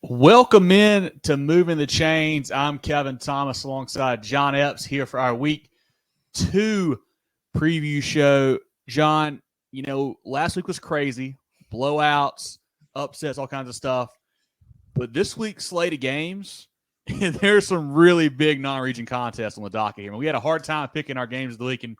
Welcome in to Moving the Chains. I'm Kevin Thomas alongside John Epps here for our Week 2 preview show. John, last week was crazy. Blowouts, upsets, all kinds of stuff. But this week's slate of games, there's some really big non-region contests on the docket here. We had a hard time picking our games of the week and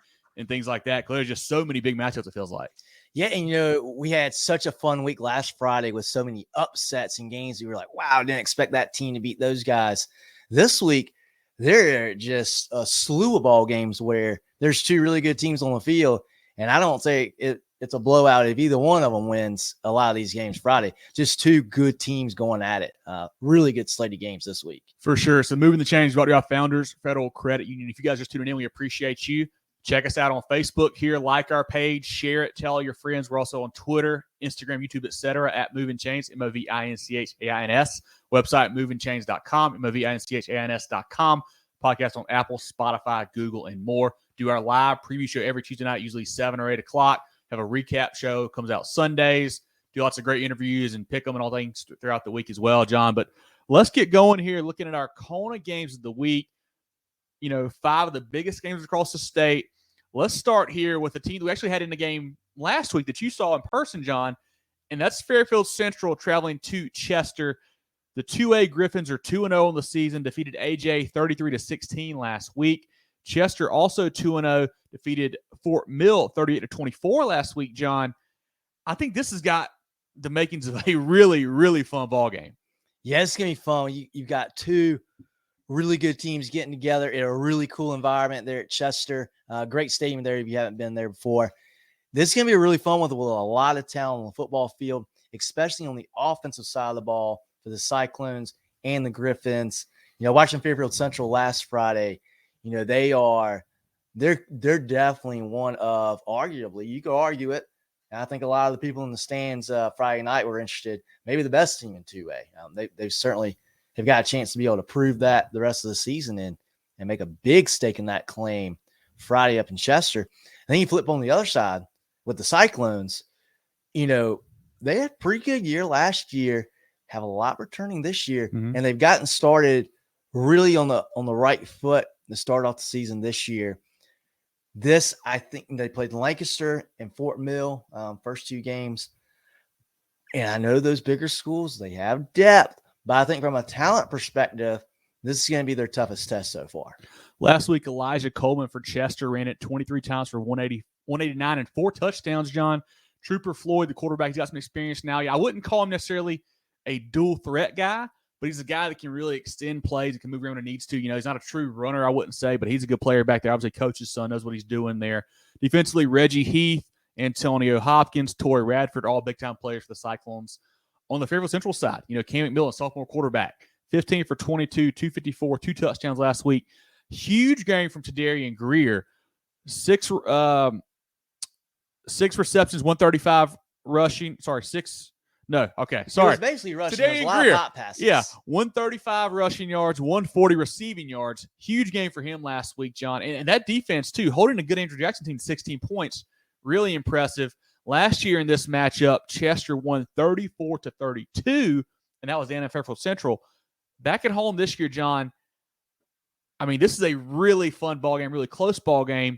things like that because there's just so many big matchups, it feels like. Yeah, and we had such a fun week last Friday with so many upsets and games. We were like, wow, I didn't expect that team to beat those guys. This week, there are just a slew of ball games where there's two really good teams on the field, and I don't say it's a blowout if either one of them wins a lot of these games Friday. Just two good teams going at it. Really good slate of games this week. For sure. So Moving the Chains brought to you by Founders Federal Credit Union. If you guys are tuning in, we appreciate you. Check us out on Facebook here. Like our page. Share it. Tell all your friends. We're also on Twitter, Instagram, YouTube, etc. at Movin Chains, MOVINCHAINS. Website, movinchains.com, MOVINCHAINS.com. Podcast on Apple, Spotify, Google, and more. Do our live preview show every Tuesday night, usually 7 or 8 o'clock. Have a recap show. Comes out Sundays. Do lots of great interviews and pick them and all things throughout the week as well, John. But let's get going here looking at our CONA games of the week. 5 of the biggest games across the state. Let's start here with a team that we actually had in the game last week that you saw in person, John, and that's Fairfield Central traveling to Chester. The 2A Griffins are 2-0 in the season, defeated AJ 33-16 last week. Chester also 2-0, defeated Fort Mill 38-24 last week, John. I think this has got the makings of a really, really fun ball game. Yeah, it's going to be fun. You've got two really good teams getting together in a really cool environment there at Chester. Great stadium there if you haven't been there before. This is going to be a really fun one with a lot of talent on the football field, especially on the offensive side of the ball for the Cyclones and the Griffins. Watching Fairfield Central last Friday, they're definitely one of, arguably, you could argue it, and I think a lot of the people in the stands Friday night were interested, maybe the best team in 2A. They certainly have got a chance to be able to prove that the rest of the season and make a big stake in that claim Friday up in Chester. And then you flip on the other side with the Cyclones. They had a pretty good year last year, have a lot returning this year, and they've gotten started really on the right foot to start off the season this year. I think they played Lancaster and Fort Mill first 2 games. And I know those bigger schools, they have depth. But I think from a talent perspective, this is going to be their toughest test so far. Last week, Elijah Coleman for Chester ran it 23 times for 189 and 4 touchdowns, John. Trooper Floyd, the quarterback, he's got some experience now. I wouldn't call him necessarily a dual threat guy, but he's a guy that can really extend plays and can move around when he needs to. He's not a true runner, I wouldn't say, but he's a good player back there. Obviously, coach's son knows what he's doing there. Defensively, Reggie Heath, Antonio Hopkins, Torrey Radford, all big-time players for the Cyclones. On the Fairfield Central side, Cam McMillan, sophomore quarterback, 15 for 22, 254, 2 touchdowns last week. Huge game from Tadarian Greer. 6 receptions, 135 rushing. Sorry, 6. No, okay. Sorry. It was basically rushing. There was a lot of hot passes. Yeah, 135 rushing yards, 140 receiving yards. Huge game for him last week, John. And that defense, too, holding a good Andrew Jackson team, 16 points. Really impressive. Last year in this matchup, Chester won 34-32, and that was down in Fairfield Central. Back at home this year, John, this is a really fun ball game, really close ball game.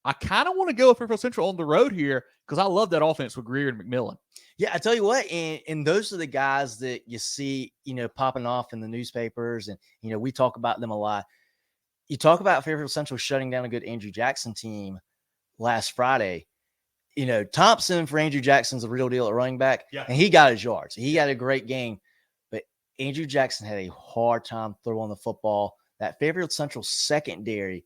I kind of want to go with Fairfield Central on the road here because I love that offense with Greer and McMillan. Yeah, I tell you what, and those are the guys that you see, popping off in the newspapers, and, we talk about them a lot. You talk about Fairfield Central shutting down a good Andrew Jackson team last Friday. Thompson for Andrew Jackson's a real deal at running back, and he got his yards. He had a great game, but Andrew Jackson had a hard time throwing the football. That Fairfield Central secondary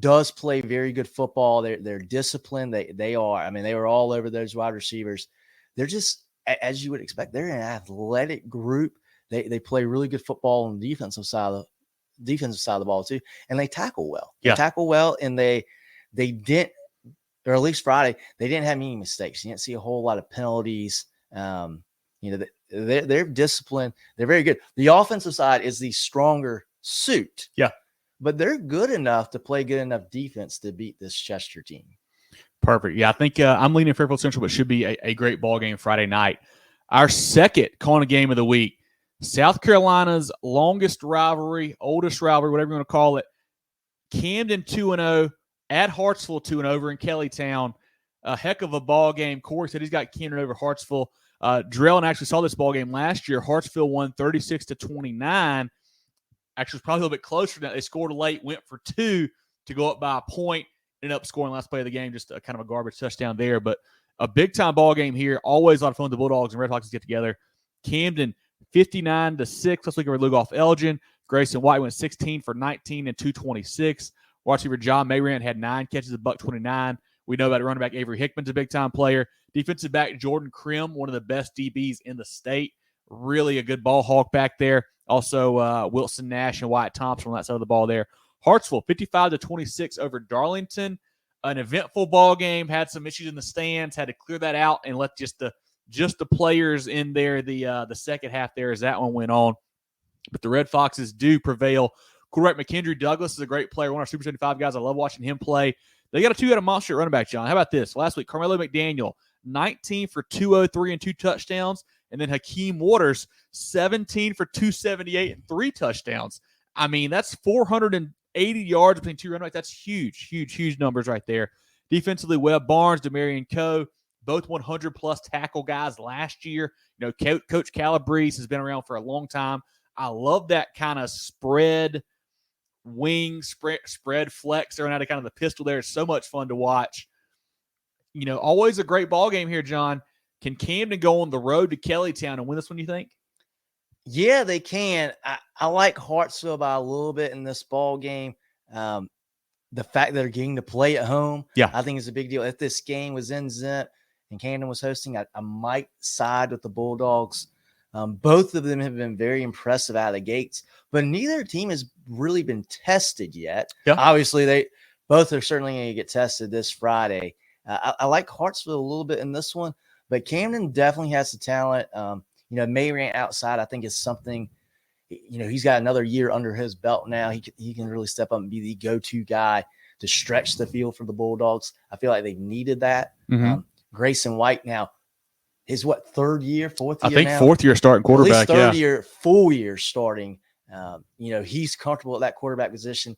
does play very good football. They're disciplined. They are. They were all over those wide receivers. They're just, as you would expect, they're an athletic group. They play really good football on the defensive side of the ball too, and they tackle well. They tackle well, and they didn't. Or at least Friday, they didn't have any mistakes. You didn't see a whole lot of penalties. They're disciplined. They're very good. The offensive side is the stronger suit. Yeah. But they're good enough to play good enough defense to beat this Chester team. Perfect. Yeah, I think I'm leaning Fairfield Central, but should be a great ball game Friday night. Our second CONA game of the week, South Carolina's longest rivalry, oldest rivalry, whatever you want to call it. Camden 2-0 at Hartsville 2-0 over in Kellytown. A heck of a ball game. Corey said he's got Camden over Hartsville. Drellin actually saw this ball game last year. Hartsville won 36-29. Actually, was probably a little bit closer than that. They scored late, went for 2 to go up by a point. Ended up scoring last play of the game, just a kind of a garbage touchdown there. But a big-time ball game here. Always a lot of fun. The Bulldogs and Red Foxes get together. Camden 59-6. Last week over Lugoff Elgin. Grayson White went 16 for 19 and 226. Wide receiver John Mayrand had 9 catches, $129. We know about running back Avery Hickman's a big-time player. Defensive back Jordan Krim, one of the best DBs in the state. Really a good ball hawk back there. Also, Wilson Nash and Wyatt Thompson on that side of the ball there. Hartsville, 55-26 over Darlington. An eventful ball game. Had some issues in the stands. Had to clear that out and let just the players in there the second half there as that one went on. But the Red Foxes do prevail. Quarterback McKendry Douglas is a great player. One of our Super 75 guys. I love watching him play. They got a 2-headed monster at running back, John. How about this? Last week, Carmelo McDaniel, 19 for 203 and 2 touchdowns. And then Hakeem Waters, 17 for 278 and 3 touchdowns. I mean, that's 480 yards between 2 running backs. That's huge, huge, huge numbers right there. Defensively, Webb Barnes, Demarion Coe, both 100-plus tackle guys last year. You know, Coach Calabrese has been around for a long time. I love that kind of spread flex around out of kind of the pistol there. It's so much fun to watch. You know, always a great ball game here, John. Can Camden go on the road to Kellytown and win this one, you think? Yeah, they can. I like Hartsville by a little bit in this ball game. The fact that they're getting to play at home, yeah, I think is a big deal. If this game was in Zent and Camden was hosting, I might side with the Bulldogs. Both of them have been very impressive out of the gates, but neither team has really been tested yet. Yeah. Obviously, they both are certainly going to get tested this Friday. I like Hartsville a little bit in this one, but Camden definitely has the talent. You know, Mayrand outside, I think, is something. You know, he's got another year under his belt now. He can really step up and be the go-to guy to stretch the field for the Bulldogs. I feel like they needed that. Mm-hmm. Grayson White now. His fourth year I think now? fourth year starting quarterback. At least third year, full year starting. You know, he's comfortable at that quarterback position.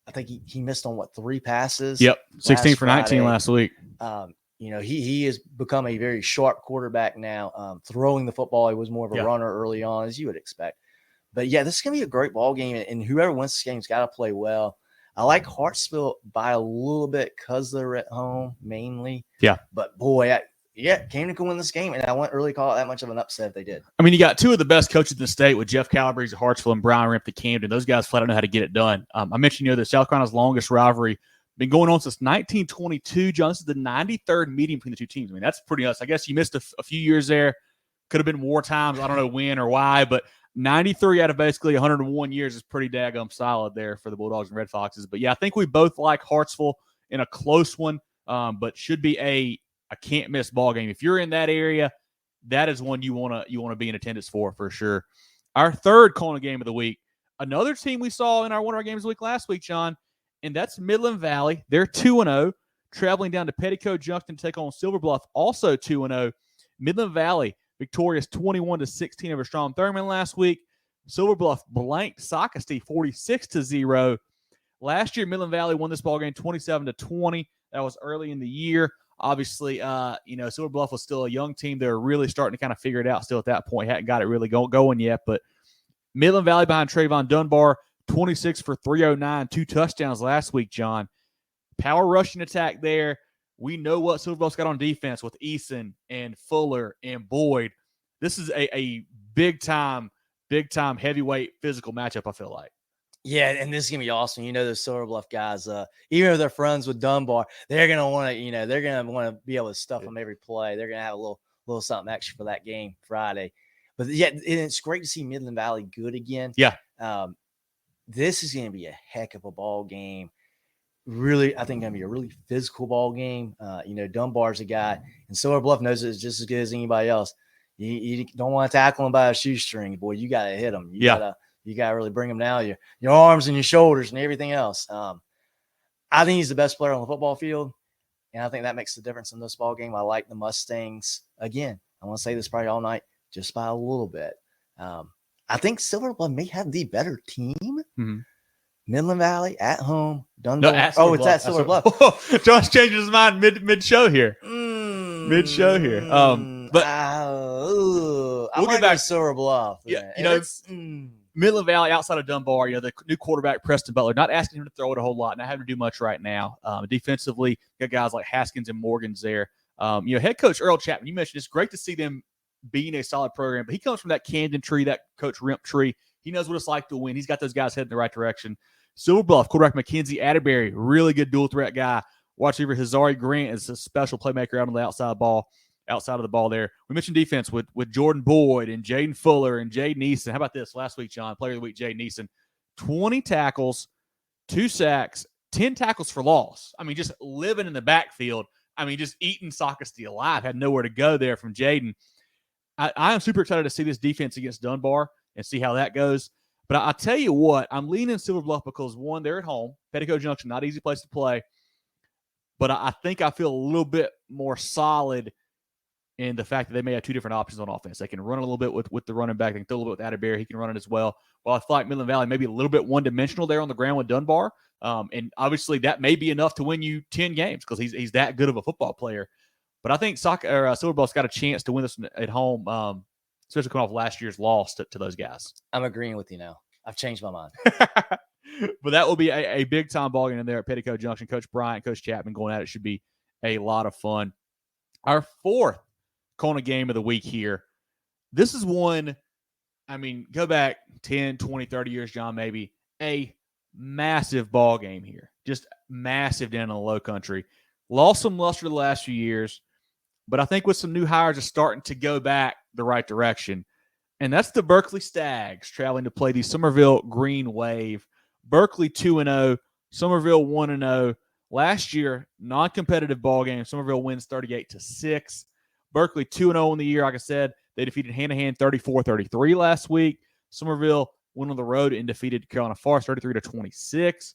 I think he missed on 3 passes? Yep. 16 for 19 Friday. Last week. You know, he has become a very sharp quarterback now. Throwing the football, he was more of a runner early on, as you would expect. But yeah, this is gonna be a great ball game, and whoever wins this game's got to play well. I like Hartsville by a little bit because they're at home mainly. Yeah. But boy, Camden can win this game, and I wouldn't really call it that much of an upset if they did. I mean, you got 2 of the best coaches in the state with Jeff Calabrese at Hartsville and Brian Remp at Camden. Those guys flat out know how to get it done. I mentioned, you know, the South Carolina's longest rivalry been going on since 1922. John, this is the 93rd meeting between the 2 teams. I mean, that's pretty nuts. I guess you missed a few years there. Could have been war times. I don't know when or why, but 93 out of basically 101 years is pretty daggum solid there for the Bulldogs and Red Foxes. But yeah, I think we both like Hartsville in a close one, but should be a can't miss ball game. If you're in that area, that is one you want to be in attendance for sure. Our third CONA game of the week, another team we saw in one of our games of the week last week, John, and that's Midland Valley. They're 2-0, traveling down to Petticoat Junction to take on Silver Bluff, also 2-0. Midland Valley victorious 21-16 over Strom Thurmond last week. Silver Bluff blanked Sockasty 46-0. Last year, Midland Valley won this ball game 27-20. That was early in the year. Obviously, you know, Silver Bluff was still a young team. They were really starting to kind of figure it out still at that point. Hadn't got it really going yet. But Midland Valley behind Trayvon Dunbar, 26 for 309, 2 touchdowns last week, John. Power rushing attack there. We know what Silver Bluff's got on defense with Eason and Fuller and Boyd. This is a big-time heavyweight physical matchup, I feel like. Yeah, and this is going to be awesome. You know, those Silver Bluff guys, even if they're friends with Dunbar, they're going to want to, they're going to want to be able to stuff them every play. They're going to have a little something extra for that game Friday. But yeah, and it's great to see Midland Valley good again. Yeah. This is going to be a heck of a ball game. Really, I think going to be a really physical ball game. Dunbar's a guy, and Silver Bluff knows it just as good as anybody else. You don't want to tackle him by a shoestring, boy. You got to hit him. You got to really bring him down, your arms and your shoulders and everything else. I think he's the best player on the football field, and I think that makes the difference in this ball game. I like the Mustangs. Again, I want to say this probably all night, just by a little bit. I think Silver Bluff may have the better team. Mm-hmm. Midland Valley at home. Dunbar. No, It's at Silver Bluff. Josh changing his mind mid show here. Mid show here. But we'll get back to Silver Bluff. Yeah, Midland Valley outside of Dunbar. The new quarterback Preston Butler. Not asking him to throw it a whole lot. Not having to do much right now. Defensively, got guys like Haskins and Morgan's there. Head coach Earl Chapman. You mentioned it's great to see them being a solid program, but he comes from that Camden tree, that Coach Rimp tree. He knows what it's like to win. He's got those guys heading in the right direction. Silver Bluff, quarterback Mackenzie Atterbury, really good dual threat guy. Watch over Hazari Grant is a special playmaker out on the outside of the ball there. We mentioned defense with Jordan Boyd and Jaden Fuller and Jay Neeson. How about this? Last week, John, player of the week, Jay Neeson. 20 tackles, 2 sacks, 10 tackles for loss. I mean, just living in the backfield. I mean, just eating Sockesty alive. Had nowhere to go there from Jaden. I am super excited to see this defense against Dunbar and see how that goes. But I tell you what, I'm leaning Silver Bluff because, one, they're at home. Petticoat Junction, not an easy place to play. But I think I feel a little bit more solid in the fact that they may have 2 different options on offense. They can run a little bit with the running back. They can throw a little bit with Atterbury. He can run it as well. Well, I feel like Midland Valley may be a little bit one-dimensional there on the ground with Dunbar. And obviously that may be enough to win you 10 games because he's that good of a football player. But I think Silver Bluff's got a chance to win this at home, especially coming off last year's loss to those guys. I'm agreeing with you now. I've changed my mind. But that will be a big-time ballgame in there at Petticoat Junction. Coach Bryant, Coach Chapman going at it should be a lot of fun. Our 4th CONA game of the week here. This is one, I mean, go back 10, 20, 30 years, John, maybe. A massive ball game here. Just massive down in the low country. Lost some luster the last few years, but I think with some new hires are starting to go back the right direction. And that's the Berkeley Stags traveling to play the Summerville Green Wave. Berkeley 2-0, Summerville 1-0. Last year, non-competitive ball game. Summerville wins 38-6. Berkeley 2-0 in the year. Like I said, they defeated Hanahan 34-33 last week. Summerville went on the road and defeated Carolina Forest 33-26.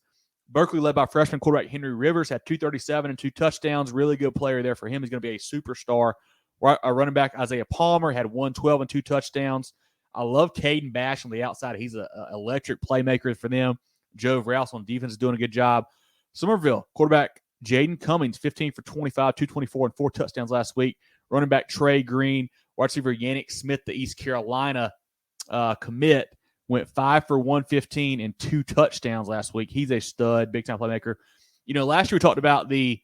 Berkeley, led by freshman quarterback Henry Rivers, had 237 and 2 touchdowns. Really good player there for him. He's going to be a superstar. Our running back Isaiah Palmer had 112 and 2 touchdowns. I love Caden Bash on the outside. He's an electric playmaker for them. Joe Rouse on defense is doing a good job. Summerville, quarterback Jaden Cummings, 15 for 25, 224, and 4 touchdowns last week. Running back Trey Green, wide receiver Yannick Smith, the East Carolina commit, went 5 for 115 and 2 touchdowns last week. He's a stud, big-time playmaker. Last year we talked about the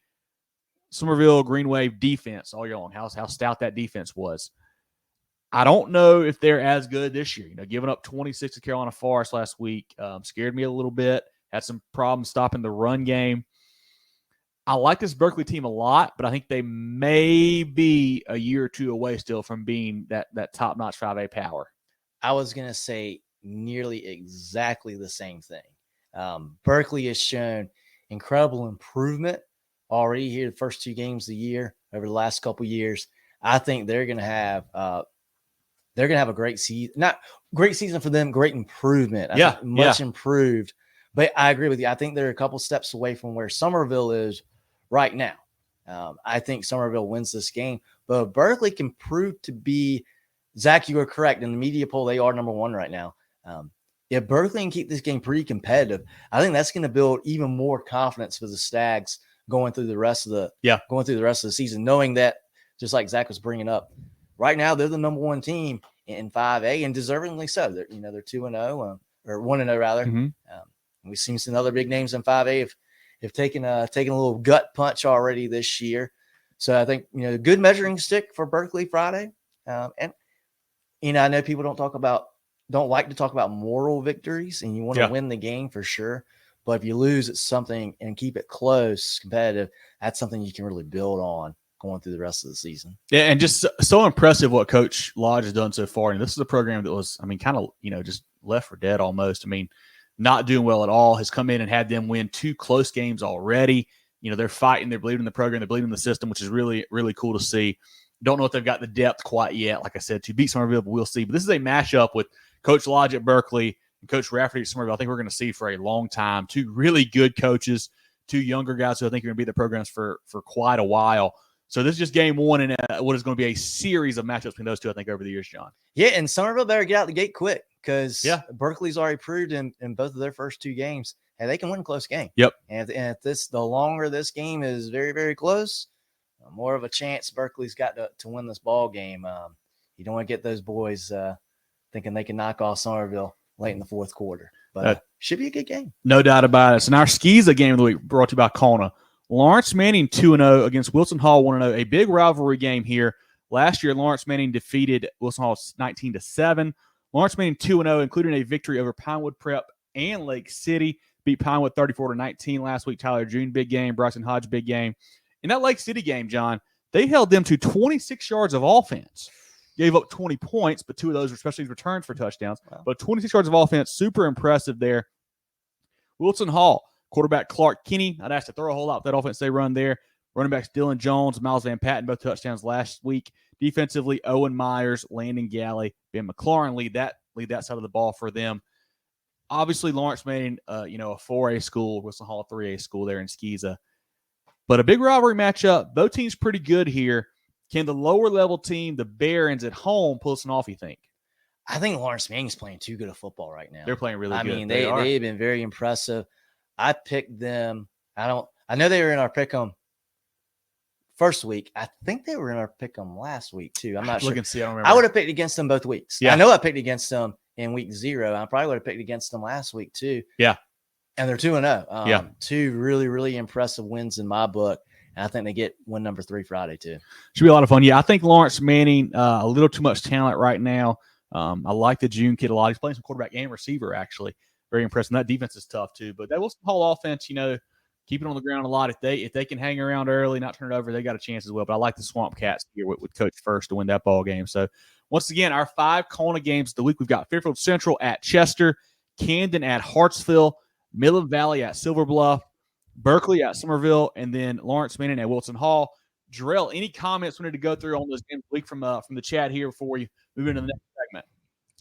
Summerville Green Wave defense all year long, how stout that defense was. I don't know if they're as good this year. Giving up 26 to Carolina Forest last week scared me a little bit. Had some problems stopping the run game. I like this Berkeley team a lot, but I think they may be a year or 2 away still from being that top-notch 5A power. I was going to say nearly exactly the same thing. Berkeley has shown incredible improvement already here the first 2 games of the year over the last couple years. I think they're going to have a great season. Not great season for them, great improvement. I think much improved. But I agree with you. I think they're a couple steps away from where Summerville is right now. I think Summerville wins this game, but Berkeley can prove to be, Zach, you are correct. In the media poll, they are number 1 right now. If Berkeley can keep this game pretty competitive, I think that's going to build even more confidence for the Stags going through the rest of the season, knowing that, just like Zach was bringing up, right now they're the number 1 team in 5A, and deservingly so. They're 2-0 or 1-0 rather. Mm-hmm. We've seen some other big names in 5A have taken a little gut punch already this year. So I think good measuring stick for Berkeley Friday. And I know people don't like to talk about moral victories, and you want to win the game for sure. But if you lose at something and keep it close, competitive, that's something you can really build on going through the rest of the season. Yeah, and just so impressive what Coach Lodge has done so far. And this is a program that was, kind of, just left for dead almost. Not doing well at all, has come in and had them win 2 close games already. They're fighting, they're believing in the program, they're believing in the system, which is really, really cool to see. Don't know if they've got the depth quite yet, like I said, to beat Summerville, but we'll see. But this is a matchup with Coach Lodge at Berkeley and Coach Rafferty at Summerville. I think we're going to see for a long time. 2 really good coaches, 2 younger guys who I think are going to be the programs for quite a while. So this is just game one in what is going to be a series of matchups between those two, I think, over the years, John. Yeah, and Summerville better get out the gate quick because Berkeley's already proved in both of their first two games, and they can win a close game. Yep. And if the longer this game is very, very close, more of a chance Berkeley's got to win this ball game. You don't want to get those boys thinking they can knock off Summerville late in the fourth quarter. But should be a good game. No doubt about it. So our SCISA game of the week brought to you by CONA. Laurence Manning 2-0 against Wilson Hall 1-0. A big rivalry game here. Last year, Laurence Manning defeated Wilson Hall 19-7. Laurence Manning 2-0, including a victory over Pinewood Prep and Lake City. Beat Pinewood 34-19 last week. Tyler June, big game. Bryson Hodge, big game. In that Lake City game, John, they held them to 26 yards of offense. Gave up 20 points, but 2 of those were special returns for touchdowns. Wow. But 26 yards of offense, super impressive there. Wilson Hall, quarterback Clark Kinney, not asked to throw a whole lot with that offense they run there. Running backs Dylan Jones, Miles Van Patten, both touchdowns last week. Defensively, Owen Myers, Landon Galley, Ben McLaurin lead that side of the ball for them. Obviously, Laurence Manning, a 4A school, Wilson Hall, a 3A school there in SCISA. But a big rivalry matchup. Both teams pretty good here. Can the lower-level team, the Barons at home, pull something off, you think? I think Laurence Manning's playing too good of football right now. They're playing really good. I mean, they've been very impressive. I picked them. I know they were in our pick'em first week. I think they were in our pick'em last week, too. I'm not sure. Look and see. I don't remember. I would have picked against them both weeks. Yeah. I know I picked against them in week 0. I probably would have picked against them last week, too. Yeah. And they're 2-0. 2 really, really impressive wins in my book. And I think they get win number 3 Friday, too. Should be a lot of fun. Yeah, I think Laurence Manning, a little too much talent right now. I like the June kid a lot. He's playing some quarterback and receiver, actually. Very impressive. And that defense is tough, too. But that Wilson Hall offense, keep it on the ground a lot. If they can hang around early, not turn it over, they got a chance as well. But I like the Swamp Cats here with Coach First to win that ball game. So, once again, our 5 CONA games of the week, we've got Fairfield Central at Chester, Camden at Hartsville, Midland Valley at Silver Bluff, Berkeley at Summerville, and then Laurence Manning at Wilson Hall. Jarrell, any comments we need to go through on those games of the week from the chat here before we move into the next segment?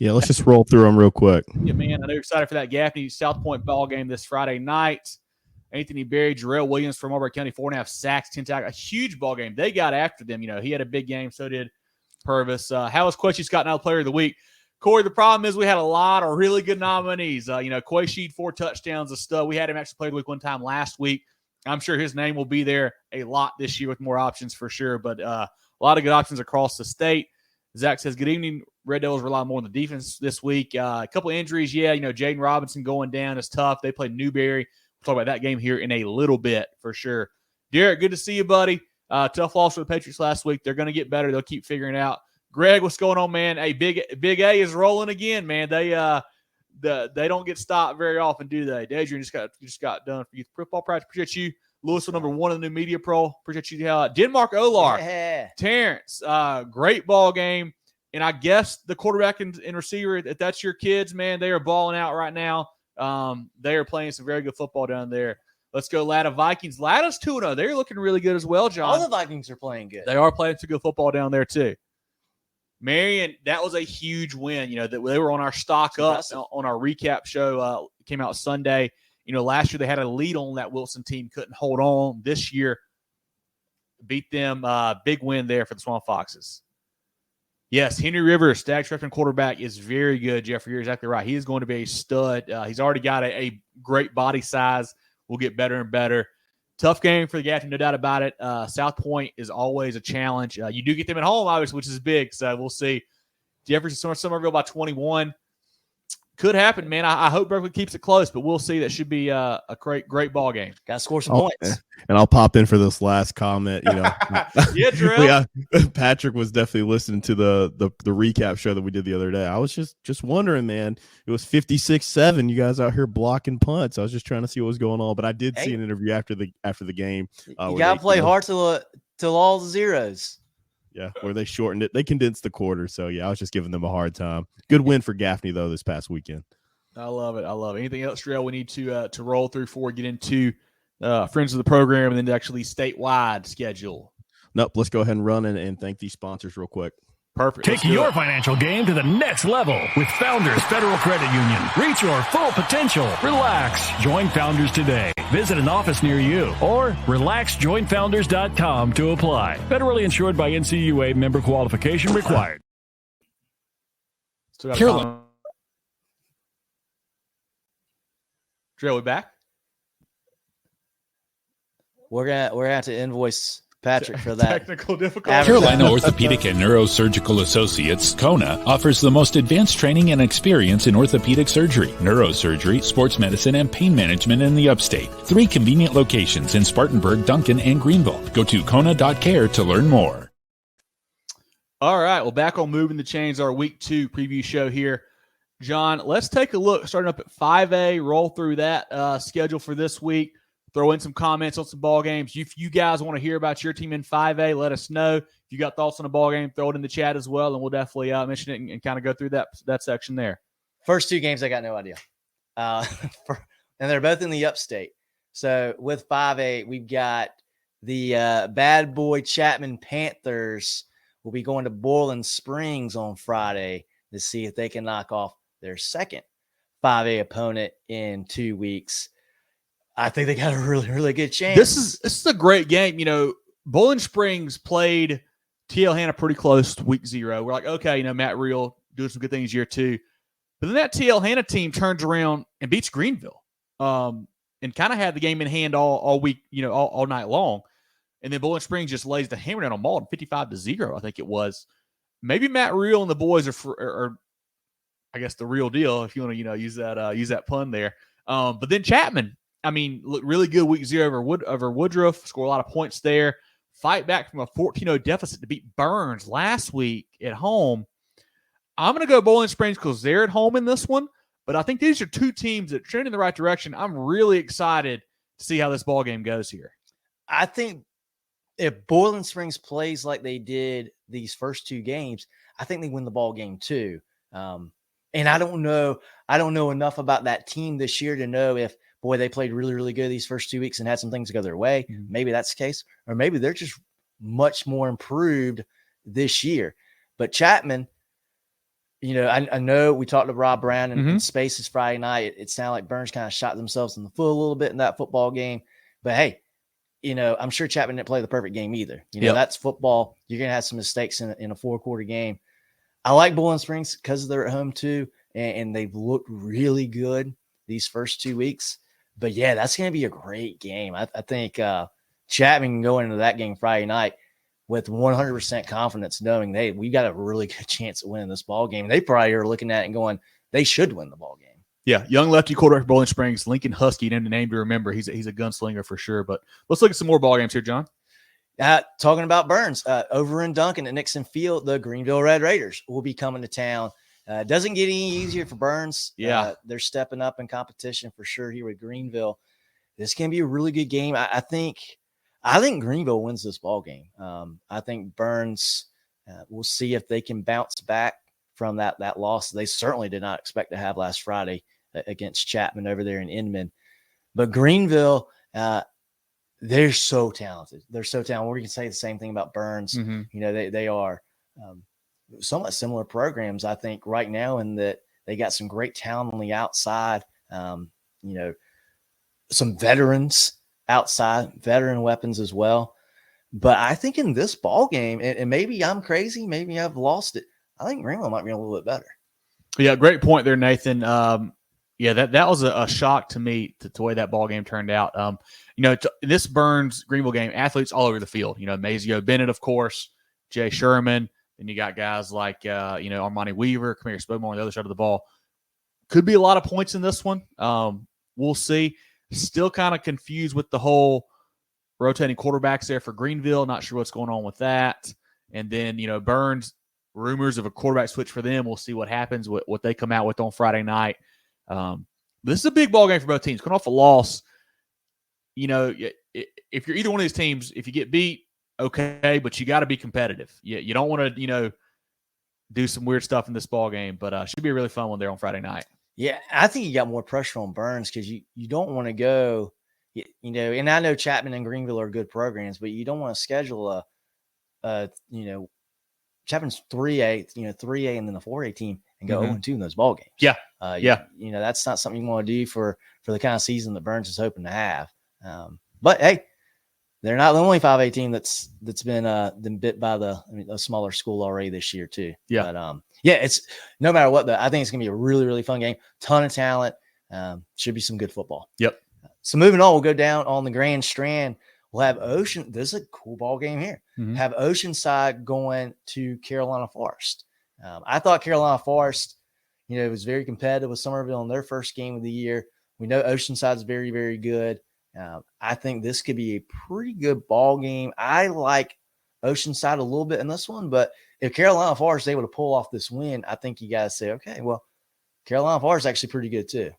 Yeah, let's just roll through them real quick. Yeah, man, I know you're excited for that Gaffney South Point ball game this Friday night. Anthony Berry, Jarrell Williams from Marlboro County, 4.5 sacks, 10 tackles, a huge ball game. They got after them. He had a big game, so did Purvis. How was Quay Scott now Player of the Week? Corey, the problem is we had a lot of really good nominees. Quay Sheed, 4 touchdowns, a stud. We had him actually Player of the Week one time last week. I'm sure his name will be there a lot this year with more options for sure, but a lot of good options across the state. Zach says, good evening. Red Devils rely more on the defense this week. A couple of injuries, Jaden Robinson going down is tough. They played Newberry. We'll talk about that game here in a little bit for sure. Derek, good to see you, buddy. Tough loss for the Patriots last week. They're going to get better. They'll keep figuring it out. Greg, what's going on, man? Hey, Big A is rolling again, man. They don't get stopped very often, do they? Adrian just got done for youth football practice. Appreciate you. Louisville, number 1 in the new media pro. Appreciate you. Denmark Olar. Yeah. Terrence, great ball game. And I guess the quarterback and receiver, if that's your kids, man, they are balling out right now. They are playing some very good football down there. Let's go, Latta Vikings. Latta's 2-0. They're looking really good as well, John. All the Vikings are playing good. They are playing some good football down there, too. Marion, that was a huge win. That they were on our stock up on our recap show. Came out Sunday. Last year they had a lead on that Wilson team, couldn't hold on. This year, beat them. Big win there for the Swamp Foxes. Yes, Henry Rivers, Stag's freshman quarterback, is very good, Jeffrey. You're exactly right. He is going to be a stud. He's already got a great body size. Will get better and better. Tough game for the Gaffney, no doubt about it. South Point is always a challenge. You do get them at home, obviously, which is big. So we'll see. Jefferson Summerville by 21. Could happen, man. I hope Berkeley keeps it close, but we'll see. That should be a great ball game. Got to score some points. And I'll pop in for this last comment. Yeah, Drew. Yeah, Patrick was definitely listening to the recap show that we did the other day. I was just wondering, man. It was 56-7. You guys out here blocking punts. I was just trying to see what was going on, but I did see an interview after the game. You got to play hard till all the zeros. Yeah, where they shortened it. They condensed the quarter. So, yeah, I was just giving them a hard time. Good win for Gaffney, though, this past weekend. I love it. Anything else, Darrell, we need to roll through before we get into friends of the program and then actually statewide schedule? Nope. Let's go ahead and run and thank these sponsors real quick. Perfect. Take your financial game to the next level with Founders Federal Credit Union. Reach your full potential. Relax. Join Founders today. Visit an office near you or relaxjoinfounders.com to apply. Federally insured by NCUA, member qualification required. Carolina. Drill, we back? We're gonna have to invoice Patrick for that. Technical difficulty. Carolina Orthopedic and Neurosurgical Associates, CONA, offers the most advanced training and experience in orthopedic surgery, neurosurgery, sports medicine, and pain management in the upstate. 3 convenient locations in Spartanburg, Duncan, and Greenville. Go to kona.care to learn more. All right, well, back on Moving the Chains, our Week 2 preview show here. John, let's take a look, starting up at 5A, roll through that schedule for this week. Throw in some comments on some ball games. If you guys want to hear about your team in 5A, let us know. If you got thoughts on a ball game, throw it in the chat as well, and we'll definitely mention it and kind of go through that section there. First 2 games, I got no idea. And they're both in the upstate. So with 5A, we've got the bad boy Chapman Panthers will be going to Boiling Springs on Friday to see if they can knock off their second 5A opponent in 2 weeks. I think they got a really, really good chance. This is a great game. You know, Boiling Springs played TL Hanna pretty close to week 0. We're like, okay, Matt Reel doing some good things year 2. But then that TL Hanna team turns around and beats Greenville and kind of had the game in hand all week, all night long. And then Boiling Springs just lays the hammer down on Malden, 55-0, I think it was. Maybe Matt Reel and the boys are I guess, the real deal, if you want to, use that pun there. But then Chapman, looked really good week 0 over Woodruff, score a lot of points there. Fight back from a 14-0 deficit to beat Burns last week at home. I'm going to go Boiling Springs because they're at home in this one. But I think these are 2 teams that trend in the right direction. I'm really excited to see how this ball game goes here. I think if Boiling Springs plays like they did these first 2 games, I think they win the ball game too. And I don't know enough about that team this year to know if, boy, they played really, really good these first 2 weeks and had some things go their way. Mm-hmm. Maybe that's the case. Or maybe they're just much more improved this year. But Chapman, I know we talked to Rob Brown and Spaces Friday night. It sounded like Burns kind of shot themselves in the foot a little bit in that football game. But, hey, I'm sure Chapman didn't play the perfect game either. That's football. You're going to have some mistakes in a 4-quarter game. I like Boiling Springs because they're at home too, and they've looked really good these first 2 weeks. But, yeah, that's going to be a great game. I think Chapman can go into that game Friday night with 100% confidence knowing, hey, we got a really good chance of winning this ball game. They probably are looking at it and going, they should win the ball game. Yeah, young lefty quarterback for Boiling Springs, Lincoln Husky, named a name to remember. He's a gunslinger for sure. But let's look at some more ball games here, John. Talking about Burns, over in Duncan at Nixon Field, the Greenville Red Raiders will be coming to town. Doesn't get any easier for Burns. Yeah. They're stepping up in competition for sure here with Greenville. This can be a really good game. I think Greenville wins this ball game. I think Burns, we'll see if they can bounce back from that loss. They certainly did not expect to have last Friday against Chapman over there in Inman. But Greenville, they're so talented. They're so talented. We can say the same thing about Burns. Mm-hmm. They are somewhat similar programs, I think, right now, in that they got some great talent on the outside. Some veterans outside, veteran weapons as well. But I think in this ball game, and maybe I'm crazy, maybe I've lost it, I think Greenville might be a little bit better. Yeah, great point there, Nathan. That was a shock to me, the way that ball game turned out. This Burns Greenville game, athletes all over the field. Mazio Bennett, of course, Jay Sherman. Then you got guys like Armani Weaver, Kamir Spogmore on the other side of the ball. Could be a lot of points in this one. We'll see. Still kind of confused with the whole rotating quarterbacks there for Greenville. Not sure what's going on with that. And then Burns, rumors of a quarterback switch for them. We'll see what happens, what they come out with on Friday night. This is a big ball game for both teams. Coming off a loss, if you're either one of these teams, if you get beat, okay, but you got to be competitive. You don't want to, do some weird stuff in this ball game, but should be a really fun one there on Friday night. Yeah, I think you got more pressure on Burns because you don't want to go, and I know Chapman and Greenville are good programs, but you don't want to schedule a Chapman's 3A, 3A and then the 4A team and go 0-2 in those ball games. Yeah. That's not something you want to do for the kind of season that Burns is hoping to have. But hey, they're not the only 5A team that's been bit by a smaller school already this year too. Yeah. But it's no matter what, I think it's gonna be a really, really fun game. Ton of talent. Should be some good football. Yep. So moving on, we'll go down on the Grand Strand. We'll have Ocean. This is a cool ball game here. Have Oceanside going to Carolina Forest. I thought Carolina Forest, was very competitive with Summerville in their first game of the year. We know Oceanside's very, very good. I think this could be a pretty good ball game. I like Oceanside a little bit in this one, but if Carolina Forest is able to pull off this win, I think you guys say, okay, well, Carolina Forest is actually pretty good too.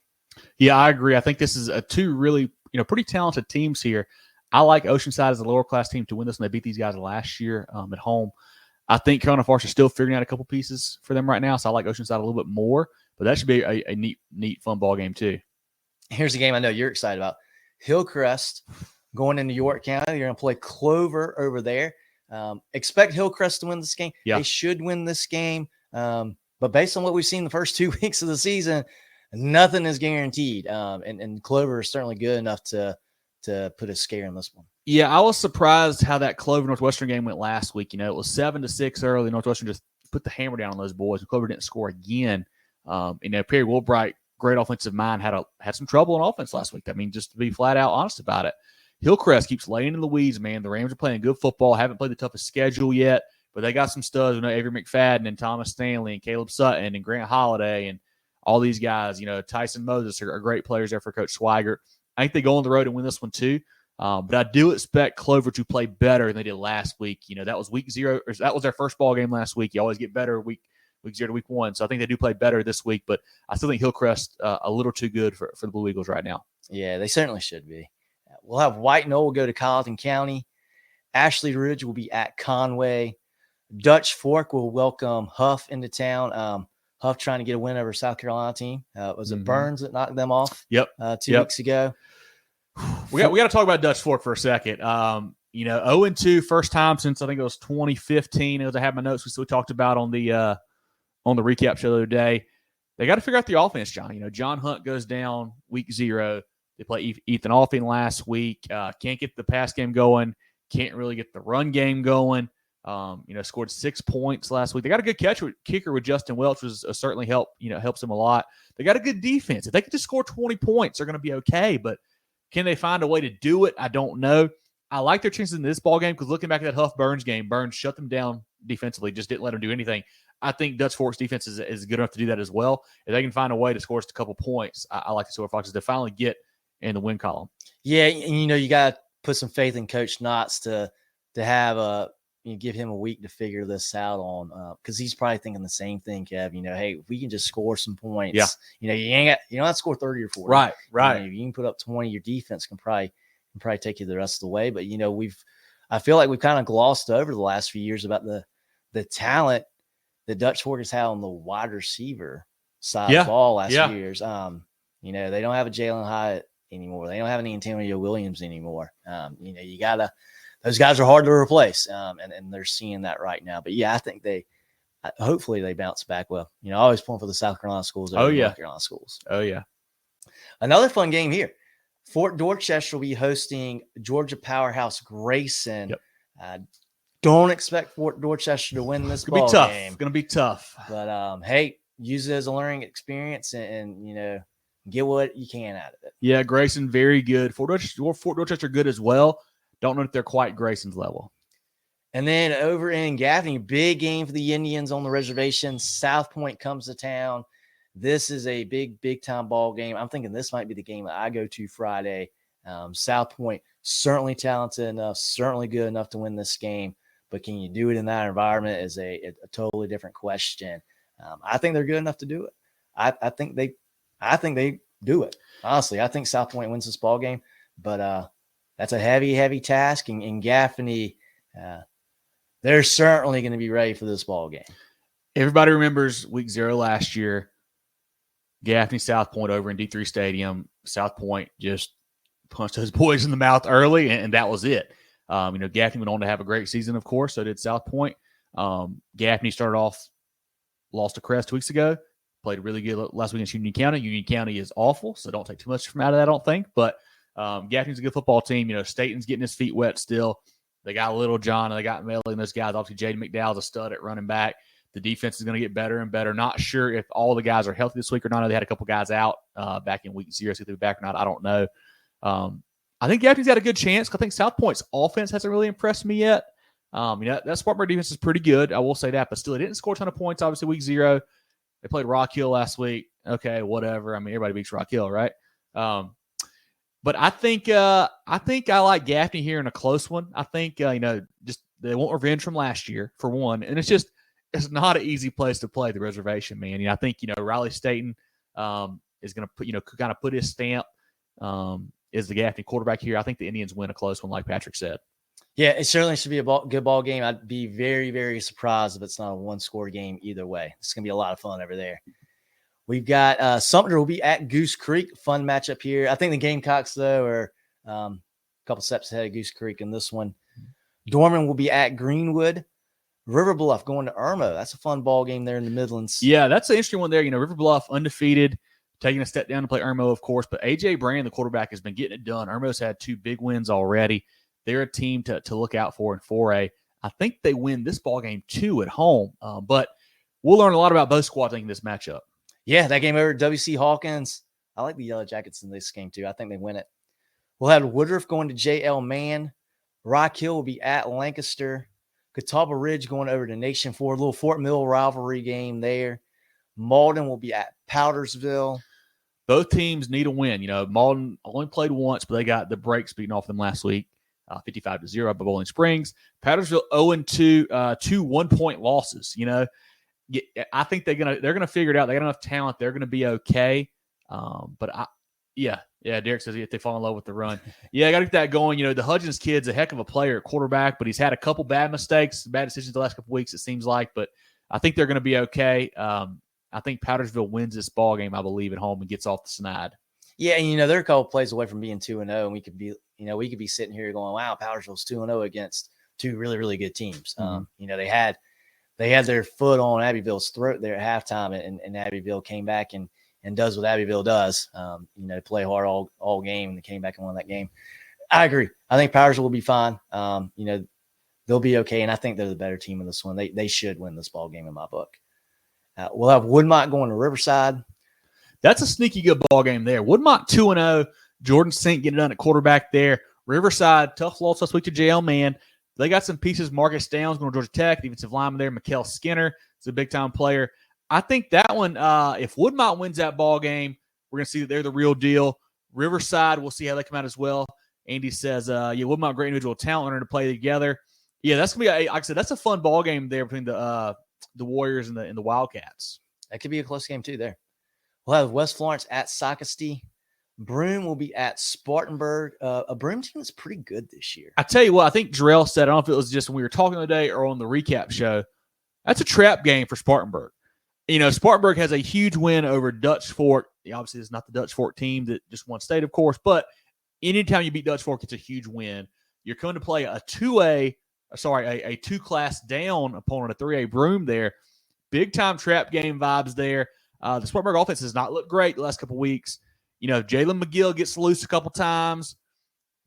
Yeah, I agree. I think this is two really, pretty talented teams here. I like Oceanside as a lower class team to win this, and they beat these guys last year at home. I think Carolina Forest is still figuring out a couple pieces for them right now, so I like Oceanside a little bit more. But that should be a neat, fun ball game too. Here's a game I know you're excited about: Hillcrest going into York County. You're going to play Clover over there. Expect Hillcrest to win this game. Yeah. They should win this game. But based on what we've seen the first 2 weeks of the season, nothing is guaranteed. And Clover is certainly good enough to put a scare in this one. Yeah, I was surprised how that Clover Northwestern game went last week. It was 7-6 early. Northwestern just put the hammer down on those boys, and Clover didn't score again. Perry Wilbright, great offensive mind, had some trouble on offense last week. I mean, just to be flat out honest about it. Hillcrest keeps laying in the weeds, man. The Rams are playing good football. Haven't played the toughest schedule yet, but they got some studs. Avery McFadden and Thomas Stanley and Caleb Sutton and Grant Holiday and all these guys. Tyson Moses are great players there for Coach Swigert. I think they go on the road and win this one too. But I do expect Clover to play better than they did last week. That was week 0. That was their first ball game last week. You always get better week 0 to week 1. So I think they do play better this week. But I still think Hillcrest a little too good for the Blue Eagles right now. Yeah, they certainly should be. We'll have White Knoll go to Colleton County. Ashley Ridge will be at Conway. Dutch Fork will welcome Huff into town. Huff trying to get a win over South Carolina team. Was it Burns that knocked them off? Yep. 2 weeks ago. We got to talk about Dutch Fork for a second. 0-2, first time since I think it was 2015. As I have my notes, we still talked about on the recap show the other day. They got to figure out the offense, John. John Hunt goes down week 0. They play Ethan Alfing last week. Can't get the pass game going. Can't really get the run game going. Scored 6 points last week. They got a good kicker with Justin Welch, which certainly helps them a lot. They got a good defense. If they could just score 20 points, they're going to be okay. But can they find a way to do it? I don't know. I like their chances in this ball game because looking back at that Huff-Burns game, Burns shut them down defensively, just didn't let them do anything. I think Dutch Fork's defense is good enough to do that as well. If they can find a way to score just a couple points, I like the Silver Foxes to finally get in the win column. Yeah, you got to put some faith in Coach Knotts to have give him a week to figure this out on, because he's probably thinking the same thing, Kev. Hey, if we can just score some points, you don't have to score 30 or 40. Right. If you can put up 20, your defense can probably take you the rest of the way. But I feel like we've kind of glossed over the last few years about the talent that Dutch Fork has had on the wide receiver side of the ball last few years. They don't have a Jalen Hyatt anymore. They don't have any Antonio Williams anymore. Those guys are hard to replace, and they're seeing that right now. But yeah, I think hopefully they bounce back well. Always pulling for the South Carolina schools over North Carolina schools. Oh yeah. Another fun game here. Fort Dorchester will be hosting Georgia powerhouse Grayson. Yep. Don't expect Fort Dorchester to win this ball game. It's going to be tough. But hey, use it as a learning experience and get what you can out of it. Yeah, Grayson very good. Fort Dorchester good as well. Don't know if they're quite Grayson's level. And then over in Gaffney, big game for the Indians on the reservation. South Point comes to town. This is a big time ball game. I'm thinking this might be the game that I go to Friday. South Point, certainly talented enough, certainly good enough to win this game. But can you do it in that environment is a totally different question. I think they're good enough to do it. I think they do it. Honestly, I think South Point wins this ball game. But that's a heavy task. And Gaffney, they're certainly going to be ready for this ball game. Everybody remembers week 0 last year. Gaffney, South Point over in D3 Stadium. South Point just punched those boys in the mouth early, and that was it. Gaffney went on to have a great season, of course. So did South Point. Gaffney started off, lost to Crest 2 weeks ago, played really good last week against Union County. Union County is awful, so don't take too much from out of that, I don't think. But Gaffney's a good football team. Staten's getting his feet wet still. They got Little John, and they got Melly and those guys. Obviously, Jaden McDowell's a stud at running back. The defense is going to get better and better. Not sure if all the guys are healthy this week or not. I know they had a couple guys out back in week 0. So if they'll be back or not, I don't know. I think Gaffney's got a good chance. I think South Point's offense hasn't really impressed me yet. That Spartanburg defense is pretty good. I will say that, but still, it didn't score a ton of points. Obviously, week 0, they played Rock Hill last week. Okay, whatever. I mean, everybody beats Rock Hill, right? But I think I like Gaffney here in a close one. I think just they want revenge from last year for one, and it's not an easy place to play, the reservation, man. I think Riley Staten is going to put his stamp as the Gaffney quarterback here. I think the Indians win a close one, like Patrick said. Yeah, it certainly should be a good ball game. I'd be very, very surprised if it's not a one-score game either way. It's going to be a lot of fun over there. We've got Sumter will be at Goose Creek. Fun matchup here. I think the Gamecocks, though, are a couple steps ahead of Goose Creek in this one. Dorman will be at Greenwood. River Bluff going to Irmo. That's a fun ball game there in the Midlands. Yeah, that's an interesting one there. River Bluff undefeated, taking a step down to play Irmo, of course. But A.J. Brand, the quarterback, has been getting it done. Irmo's had 2 big wins already. They're a team to look out for in 4A. I think they win this ball game, too, at home. But we'll learn a lot about both squads in this matchup. Yeah, that game over at W.C. Hawkins. I like the Yellow Jackets in this game, too. I think they win it. We'll have Woodruff going to J.L. Mann. Rock Hill will be at Lancaster. Catawba Ridge going over to Nation Ford. A little Fort Mill rivalry game there. Malden will be at Powdersville. Both teams need a win. Malden only played once, but they got the brakes beaten off them last week, 55-0 by Bowling Springs. Powdersville 0-2, 2 1-point losses. I think they're gonna figure it out. They got enough talent. They're gonna be okay. Derek says if they fall in love with the run. Yeah, I got to get that going. The Hudgens kid's a heck of a player at quarterback, but he's had a couple bad mistakes, bad decisions the last couple weeks, it seems like. But I think they're going to be okay. I think Powdersville wins this ball game, I believe, at home and gets off the snide. Yeah, and they're a couple plays away from being 2-0, and we could be sitting here going, "Wow, Powdersville's 2-0 against 2 really, really good teams." Mm-hmm. They had their foot on Abbeville's throat there at halftime, and Abbeville came back and does what Abbeville does. Play hard all game, and they came back and won that game. I agree. I think Powdersville will be fine. They'll be okay, and I think they're the better team in this one. They should win this ball game in my book. We'll have Woodmont going to Riverside. That's a sneaky good ball game there. Woodmont 2-0. Jordan Sink getting it done at quarterback there. Riverside, tough loss last week to JL Man. They got some pieces. Marcus Downs going to Georgia Tech. Defensive lineman there. Mikkel Skinner is a big-time player. I think that one, if Woodmont wins that ball game, we're going to see that they're the real deal. Riverside, we'll see how they come out as well. Andy says, Woodmont, great individual talent, learning to play together. Yeah, that's going to be, like I said, that's a fun ball game there between the Warriors and the Wildcats. That could be a close game, too, there. We'll have West Florence at SCISA. Broome will be at Spartanburg. A Broome team that's pretty good this year. I tell you what, I think Jarrell said, I don't know if it was just when we were talking today or on the recap show, that's a trap game for Spartanburg. Spartanburg has a huge win over Dutch Fork. Obviously, it's not the Dutch Fork team that just won state, of course, but anytime you beat Dutch Fork, it's a huge win. You're going to play a 2-class down opponent, a 3A Broome there. Big-time trap game vibes there. The Spartanburg offense has not looked great the last couple weeks. Jalen McGill gets loose a couple times.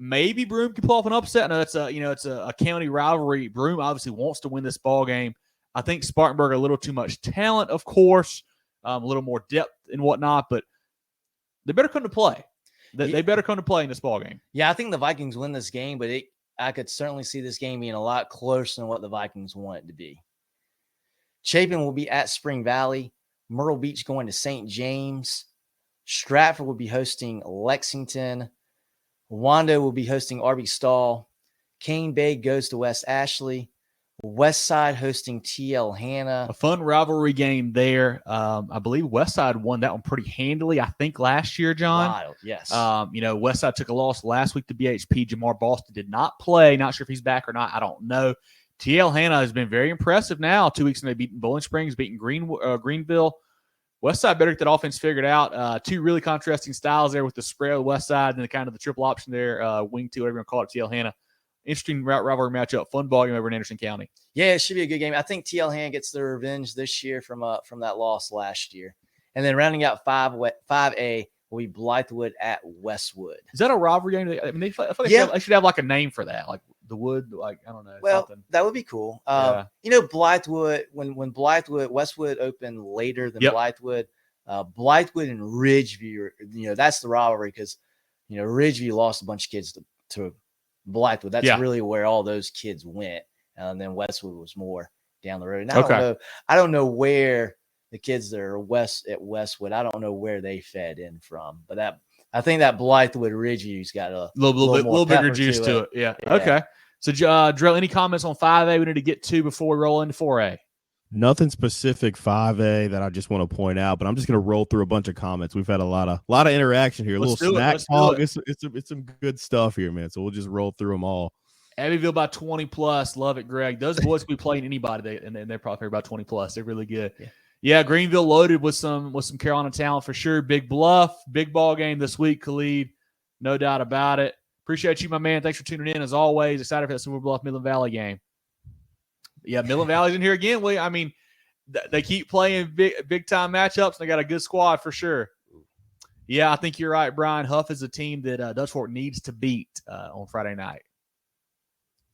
Maybe Broome can pull off an upset. I know it's a county rivalry. Broome obviously wants to win this ball game. I think Spartanburg a little too much talent, of course, a little more depth and whatnot, but they better come to play. They better come to play in this ball game. Yeah, I think the Vikings win this game, but I could certainly see this game being a lot closer than what the Vikings want it to be. Chapin will be at Spring Valley. Myrtle Beach going to St. James. Stratford will be hosting Lexington. Wando will be hosting RB Stall. Cane Bay goes to West Ashley. Westside hosting TL Hanna. A fun rivalry game there. I believe Westside won that one pretty handily, I think, last year, John. Wild, yes. Westside took a loss last week to BHP. Jamar Boston did not play. Not sure if he's back or not. I don't know. TL Hanna has been very impressive now. 2 weeks ago, they beaten Bowling Springs, beaten Greenville. Westside better get that offense figured out. Two really contrasting styles there with the spread of the Westside and the kind of the triple option there, wing two, whatever you want to call it, TL Hanna. interesting rivalry matchup. Fun ball game over in Anderson County. Yeah, it should be a good game. I think TL Hand gets their revenge this year from that loss last year. And then rounding out 5A will be Blythewood at Westwood. Is that a rivalry game? I mean, I feel like they should have like a name for that, like the Wood. Like I don't know. Well, something. that would be cool. Blythewood when Blythewood Westwood opened later than Blythewood, Blythewood and Ridgeview. That's the rivalry because Ridgeview lost a bunch of kids to Blythewood. That's really where all those kids went, and then Westwood was more down the road. And I don't know where the kids that are at Westwood, I don't know where they fed in from, but I think that Blythewood Ridgeview's got a little bigger juice to it. Yeah. Okay. So, Drill, any comments on 5A we need to get to before we roll into 4A? Nothing specific 5A that I just want to point out, but I'm just going to roll through a bunch of comments. We've had a lot of interaction here. Let's little snack talk. It's some good stuff here, man. So we'll just roll through them all. Abbeville by 20 plus. Love it, Greg. Those boys will be playing anybody, and they're probably about 20 plus. They're really good. Yeah, Greenville loaded with some Carolina talent for sure. Big Bluff, big ball game this week, Khalid. No doubt about it. Appreciate you, my man. Thanks for tuning in as always. Excited for that Silver Bluff Midland Valley game. Yeah, Midland Valley's in here again. I mean, they keep playing big time matchups, and they got a good squad for sure. Yeah, I think you're right, Brian. Huff is a team that Dutch Fork needs to beat on Friday night.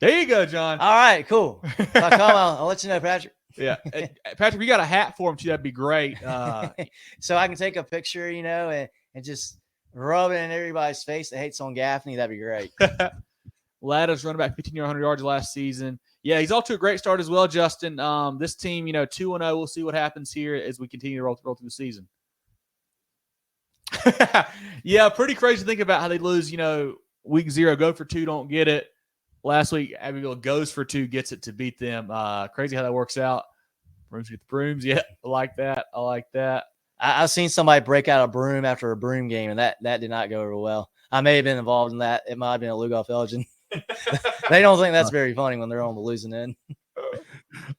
There you go, John. All right, cool. I'll let you know, Patrick. Yeah. Patrick, you got a hat for him too. That'd be great. So I can take a picture, and just rub it in everybody's face that hates on Gaffney. That'd be great. Ladders running back 1,500 yards last season. Yeah, he's off to a great start as well, Justin. This team, 2-0. We'll see what happens here as we continue to roll through the season. Yeah, pretty crazy to think about how they lose, week 0, go for 2, don't get it. Last week, Abbeville goes for 2, gets it to beat them. Crazy how that works out. Brooms get the brooms. Yeah, I like that. I've seen somebody break out a broom after a broom game, and that did not go over well. I may have been involved in that. It might have been at Lugoff Elgin. They don't think that's very funny when they're on the losing end.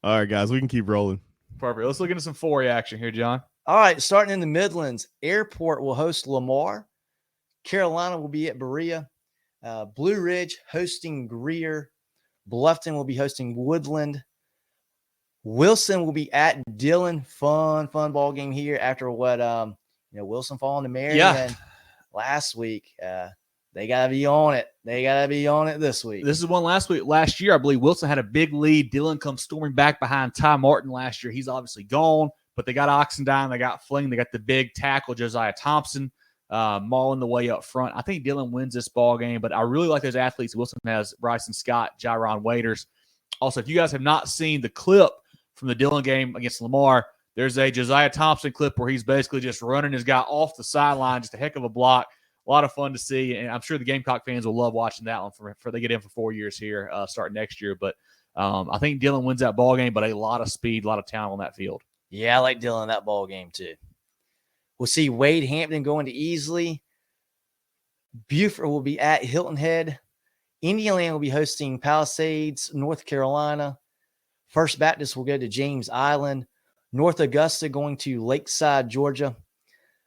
All right, guys, we can keep rolling. Perfect. Let's look into some 4A action here, John. All right, starting in the Midlands, Airport will host Lamar. Carolina will be at Berea. Blue Ridge hosting Greer. Bluffton will be hosting Woodland. Wilson will be at Dillon. Fun ball game here after what Wilson falling to Marion last week. They gotta be on it. They gotta be on it this week. This is one last year. I believe Wilson had a big lead. Dillon comes storming back behind Ty Martin last year. He's obviously gone, but they got Oxendine. They got Fling. They got the big tackle Josiah Thompson. Mauling the way up front. I think Dillon wins this ball game, but I really like those athletes. Wilson has Bryson Scott, Jaron Waiters. Also, if you guys have not seen the clip from the Dillon game against Lamar, there's a Josiah Thompson clip where he's basically just running his guy off the sideline, just a heck of a block. A lot of fun to see, and I'm sure the Gamecock fans will love watching that one for they get in for 4 years here, starting next year. But I think Dillon wins that ball game, but a lot of speed, a lot of talent on that field. Yeah, I like Dillon in that ball game too. We'll see Wade Hampton going to Easley. Beaufort will be at Hilton Head. Indiana will be hosting Palisades, North Carolina. First Baptist will go to James Island. North Augusta going to Lakeside, Georgia.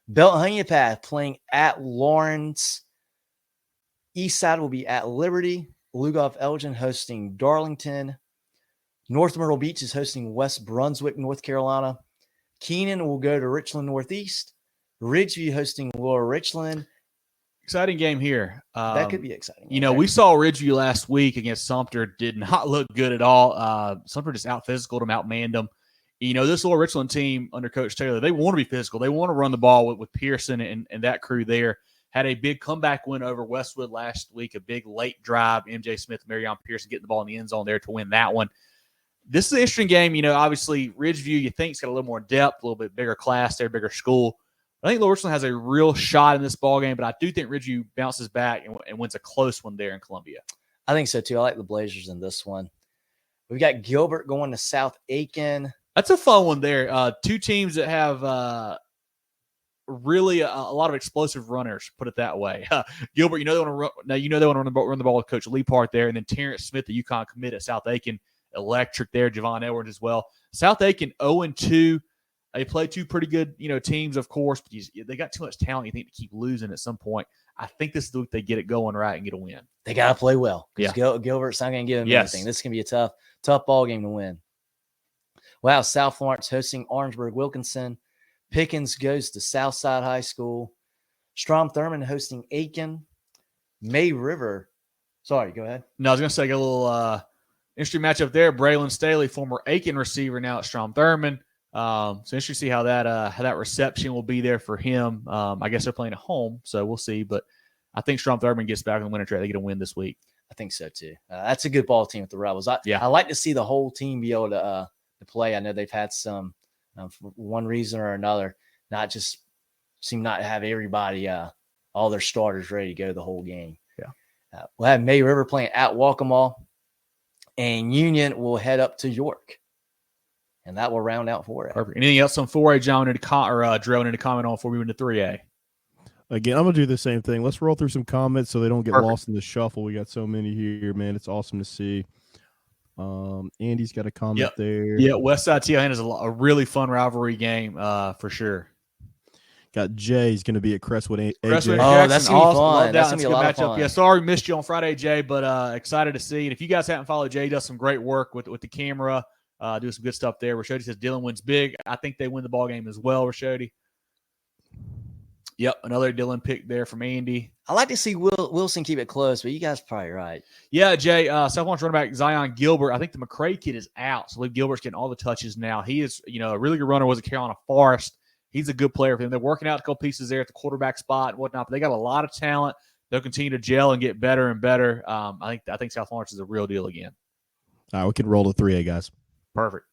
Belt-Honeypath playing at Laurence. Eastside will be at Liberty. Lugoff Elgin hosting Darlington. North Myrtle Beach is hosting West Brunswick, North Carolina. Keenan will go to Richland Northeast. Ridgeview hosting Lower Richland. Exciting game here. That could be exciting. We saw Ridgeview last week against Sumter. Did not look good at all. Sumter just out-physicaled them, outmanned them. This Lower Richland team under Coach Taylor, they want to be physical. They want to run the ball with Pearson and that crew there. Had a big comeback win over Westwood last week, a big late drive. MJ Smith, Marion Pearson getting the ball in the end zone there to win that one. This is an interesting game. Obviously, Ridgeview, you think, has got a little more depth, a little bit bigger class there, bigger school. I think Lower Richland has a real shot in this ball game, but I do think Ridgeview bounces back and wins a close one there in Columbia. I think so, too. I like the Blazers in this one. We've got Gilbert going to South Aiken. That's a fun one there. Two teams that have really a lot of explosive runners, put it that way. Gilbert, they want to run. Now they want to run the ball with Coach Lee Part there, and then Terrence Smith, the UConn commit at South Aiken, electric there. Javon Edwards as well. South Aiken 0-2. They play two pretty good, teams, of course, but they got too much talent. You think to keep losing at some point. I think this is the week they get it going right and get a win. They got to play well. Yeah. Gilbert's not going to give them anything. This is going to be a tough ball game to win. Wow, South Laurence hosting Orangeburg Wilkinson. Pickens goes to Southside High School. Strom Thurmond hosting Aiken. May River. Sorry, go ahead. No, I was going to say a little interesting matchup there. Braylon Staley, former Aiken receiver, now at Strom Thurmond. So interesting to see how that reception will be there for him. I guess they're playing at home, so we'll see. But I think Strom Thurmond gets back on the winner track. They get a win this week. I think so too. That's a good ball team with the Rebels. I like to see the whole team be able to play. I know they've had some, for one reason or another, not just seem not to have everybody, all their starters ready to go the whole game. Yeah. We'll have May River playing at Waccamaw, and Union will head up to York. And that will round out 4A. Perfect. Anything else on 4A, John, Drill, into comment on before we move into 3A? Again, I'm going to do the same thing. Let's roll through some comments so they don't get lost in the shuffle. We got so many here, man. It's awesome to see. Andy's got a comment there. Yeah, Westside T.L.N. is a really fun rivalry game for sure. Got Jay's going to be at Crestwood. Crestwood that's going to be fun. That's going to be a lot of fun. Yeah, sorry we missed you on Friday, Jay, but excited to see. And if you guys haven't followed Jay, he does some great work with the camera. Doing some good stuff there. Rashodi says Dillon wins big. I think they win the ball game as well, Rashodi. Yep, another Dillon pick there from Andy. I like to see Wilson keep it close, but you guys are probably right. Yeah, Jay, South Laurence running back Zion Gilbert. I think the McCray kid is out, so I believe Gilbert's getting all the touches now. He is, a really good runner, was at Carolina Forest. He's a good player for them. They're working out a couple pieces there at the quarterback spot and whatnot, but they got a lot of talent. They'll continue to gel and get better and better. I think South Laurence is a real deal again. All right, we can roll to 3A, guys. Perfect.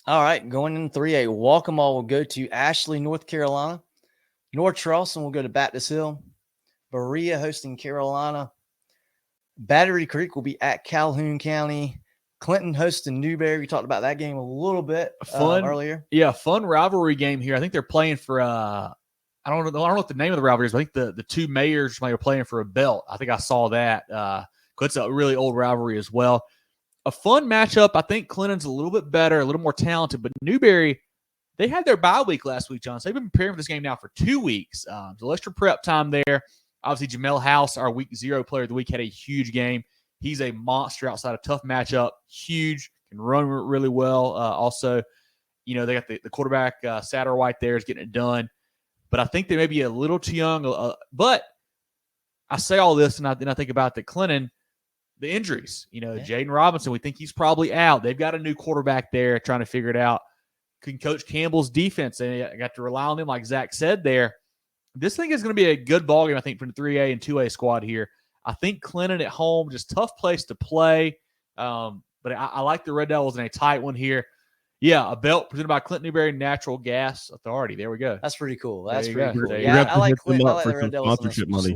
All right, going in 3A, Waccamaw will go to Ashley, North Carolina. North Charleston will go to Baptist Hill. Berea hosting Carolina. Battery Creek will be at Calhoun County. Clinton hosting Newberry. We talked about that game a little bit earlier. Yeah, fun rivalry game here. I think they're playing for I don't know what the name of the rivalry is, but I think the two mayors might be playing for a belt. I think I saw that. It's a really old rivalry as well. A fun matchup. I think Clinton's a little bit better, a little more talented, but Newberry, they had their bye week last week, John. So they've been preparing for this game now for 2 weeks. So extra prep time there. Obviously, Jamel House, our week 0 player of the week, had a huge game. He's a monster outside a tough matchup. Huge, can run really well. Also, they got the quarterback, Satterwhite there is getting it done. But I think they may be a little too young. But I say all this, and I think about the Clinton, the injuries. Jaden Robinson, we think he's probably out. They've got a new quarterback there trying to figure it out. Can Coach Campbell's defense, and I got to rely on them, like Zach said there. This thing is going to be a good ball game, I think, from the 3A and 2A squad here. I think Clinton at home, just tough place to play. But I like the Red Devils in a tight one here. Yeah, a belt presented by Clinton Newberry Natural Gas Authority. There we go. That's pretty cool. That's pretty go. cool. Yeah, I like Clinton. I like for the Red Devils. Sponsorship money.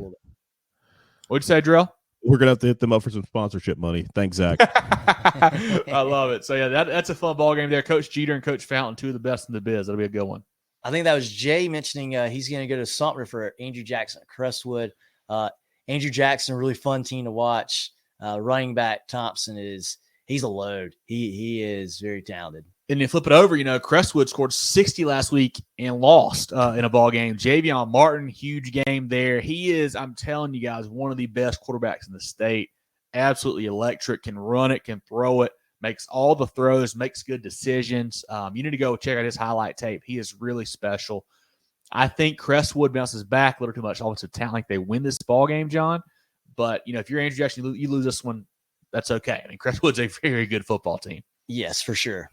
What'd you say, Drill? We're going to have to hit them up for some sponsorship money. Thanks, Zach. I love it. So, yeah, that's a fun ball game there. Coach Jeter and Coach Fountain, two of the best in the biz. That'll be a good one. I think that was Jay mentioning he's going to go to Sumter for Andrew Jackson at Crestwood. Andrew Jackson, a really fun team to watch. Running back Thompson he's a load. He is very talented. And then flip it over, Crestwood scored 60 last week and lost in a ball game. Javion Martin, huge game there. He is, I'm telling you guys, one of the best quarterbacks in the state. Absolutely electric, can run it, can throw it, makes all the throws, makes good decisions. You need to go check out his highlight tape. He is really special. I think Crestwood bounces back a little too much offensive talent. Like they win this ball game, John. But, if you're Andrew Jackson, you lose this one, that's okay. I mean, Crestwood's a very good football team. Yes, for sure.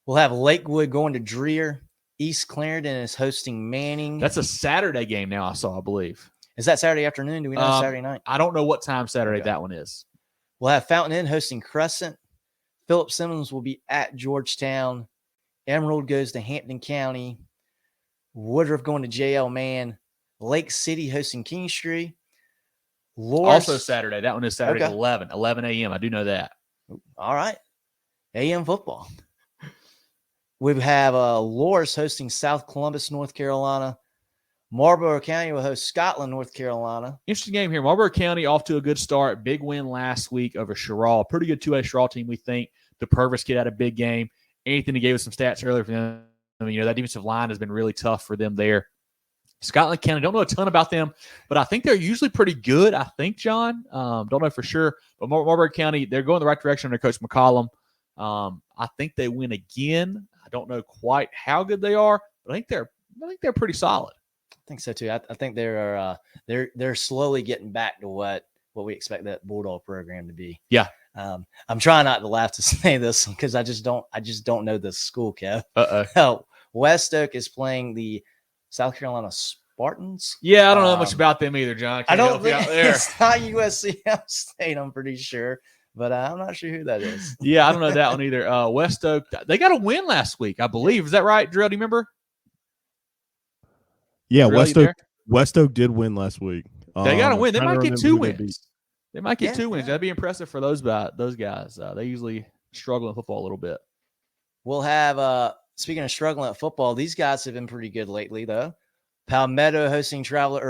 We'll have Lakewood going to Dreer. East Clarendon is hosting Manning. That's a Saturday game now, I believe. Is that Saturday afternoon? Do we know Saturday night? I don't know what time Saturday that one is. We'll have Fountain Inn hosting Crescent. Philip Simmons will be at Georgetown. Emerald goes to Hampton County. Woodruff going to JL Mann. Lake City hosting Kingstree. Laurence. Also Saturday. That one is Saturday at 11 a.m. I do know that. All right. AM football. We have Laurence hosting South Columbus, North Carolina. Marlborough County will host Scotland, North Carolina. Interesting game here. Marlborough County off to a good start. Big win last week over Sherrall. Pretty good 2A Sherrall team, we think. The Purvis kid had a big game. Anthony gave us some stats earlier for them. I mean, that defensive line has been really tough for them there. Scotland County, don't know a ton about them, but I think they're usually pretty good. I think, John, don't know for sure, but Marlboro County, they're going the right direction under Coach McCollum. I think they win again. I don't know quite how good they are, but I think they're pretty solid. I think so too. I think they're slowly getting back to what we expect that Bulldog program to be. Yeah. I'm trying not to laugh to say this because I just don't know this school, Kev. West Oak is playing the South Carolina Spartans. Yeah, I don't know much about them either, John. I don't think it's not USC State, I'm pretty sure, but I'm not sure who that is. Yeah, I don't know that one either. West Oak, they got a win last week, I believe. Is that right, Drill? Do you remember? Yeah, Drill, West Oak did win last week. They got a win. They might get 2 wins. Beat. They might get 2 wins. That'd be impressive for those guys. They usually struggle in football a little bit. We'll have speaking of struggling at football, these guys have been pretty good lately, though. Palmetto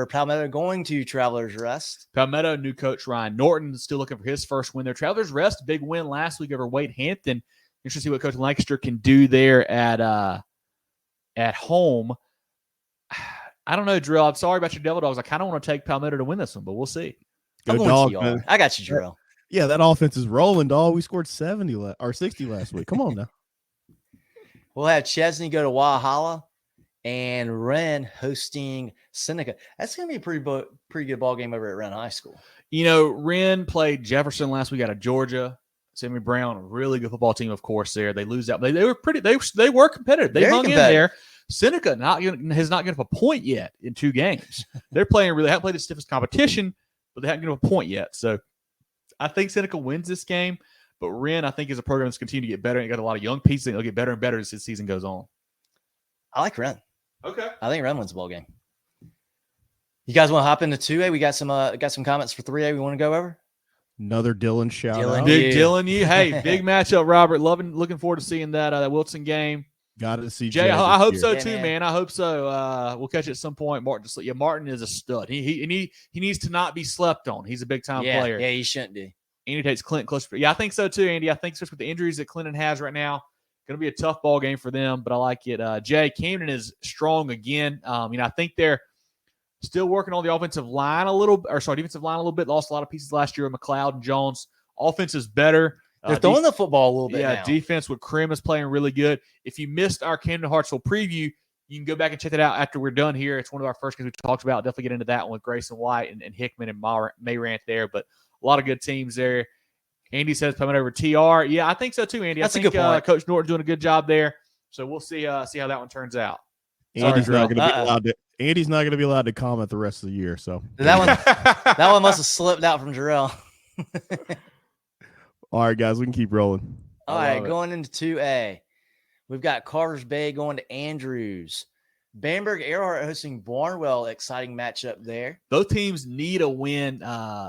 Palmetto going to Travelers Rest. Palmetto, new coach Ryan Norton, still looking for his first win there. Travelers Rest, big win last week over Wade Hampton. Interesting to see what Coach Lancaster can do there at home. I don't know, Drill. I'm sorry about your Devil Dogs. I kind of want to take Palmetto to win this one, but we'll see. I'm going to TR. I got you, Drill. Yeah, that offense is rolling, dog. We scored 60 last week. Come on now. We'll have Chesney go to Walhalla and Wren hosting Seneca. That's going to be a pretty good ball game over at Wren High School. Wren played Jefferson last week out of Georgia. Sammy Brown, a really good football team, of course, there. They lose out. They were they were competitive. They hung in there. Seneca has not given up a point yet in 2 games. They're playing haven't played the stiffest competition, but they haven't given up a point yet. So I think Seneca wins this game. But Wren, I think, is a program that's continuing to get better. They got a lot of young pieces. They'll get better and better as the season goes on. I like Wren. Okay. I think Wren wins the ball game. You guys want to hop into 2A? We got some comments for 3A we want to go over. Another Dylan shout out. Big Dylan, hey, big matchup, Robert. Looking forward to seeing that Wilson game. Got to see Jay. I hope so too, man. I hope so. We'll catch it at some point. Martin is a stud. He needs to not be slept on. He's a big time player. Yeah, he shouldn't be. Andy takes Clinton closer. Yeah, I think so too, Andy. I think especially with the injuries that Clinton has right now, going to be a tough ball game for them. But I like it. Jay, Camden is strong again. I think they're still working on the defensive line a little bit. Lost a lot of pieces last year with McLeod and Jones. Offense is better. They're throwing the football a little bit. Yeah, now. Defense with Krim is playing really good. If you missed our Camden Hartsville preview, you can go back and check that out after we're done here. It's one of our first games we talked about. Definitely get into that one with Grayson White and Hickman and Mayrant there. But a lot of good teams there. Andy says coming over TR. Yeah, I think so too, Andy. That's I think a good point. Coach Norton doing a good job there. So we'll see how that one turns out. Andy's not going to be allowed to comment the rest of the year. So that one must have slipped out from Jarrell. All right, guys, we can keep rolling. All right, going into 2A, we've got Carter's Bay going to Andrews. Bamberg Earhart hosting Barnwell. Exciting matchup there. Both teams need a win.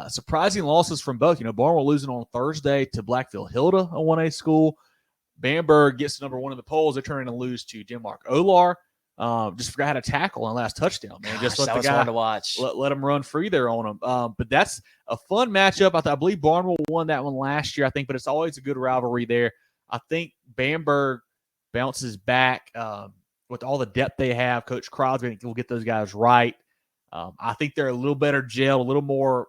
Surprising losses from both. Barnwell losing on Thursday to Blackville Hilda, a 1A school. Bamberg gets to number 1 in the polls. They're turning to lose to Denmark Olar. Just forgot how to tackle on the last touchdown, man. Just let that the was guy fun to watch. Let him run free there on him. But that's a fun matchup. I believe Barnwell won that one last year, but it's always a good rivalry there. I think Bamberg bounces back with all the depth they have. Coach Crosby will get those guys right. I think they're a little better gelled, a little more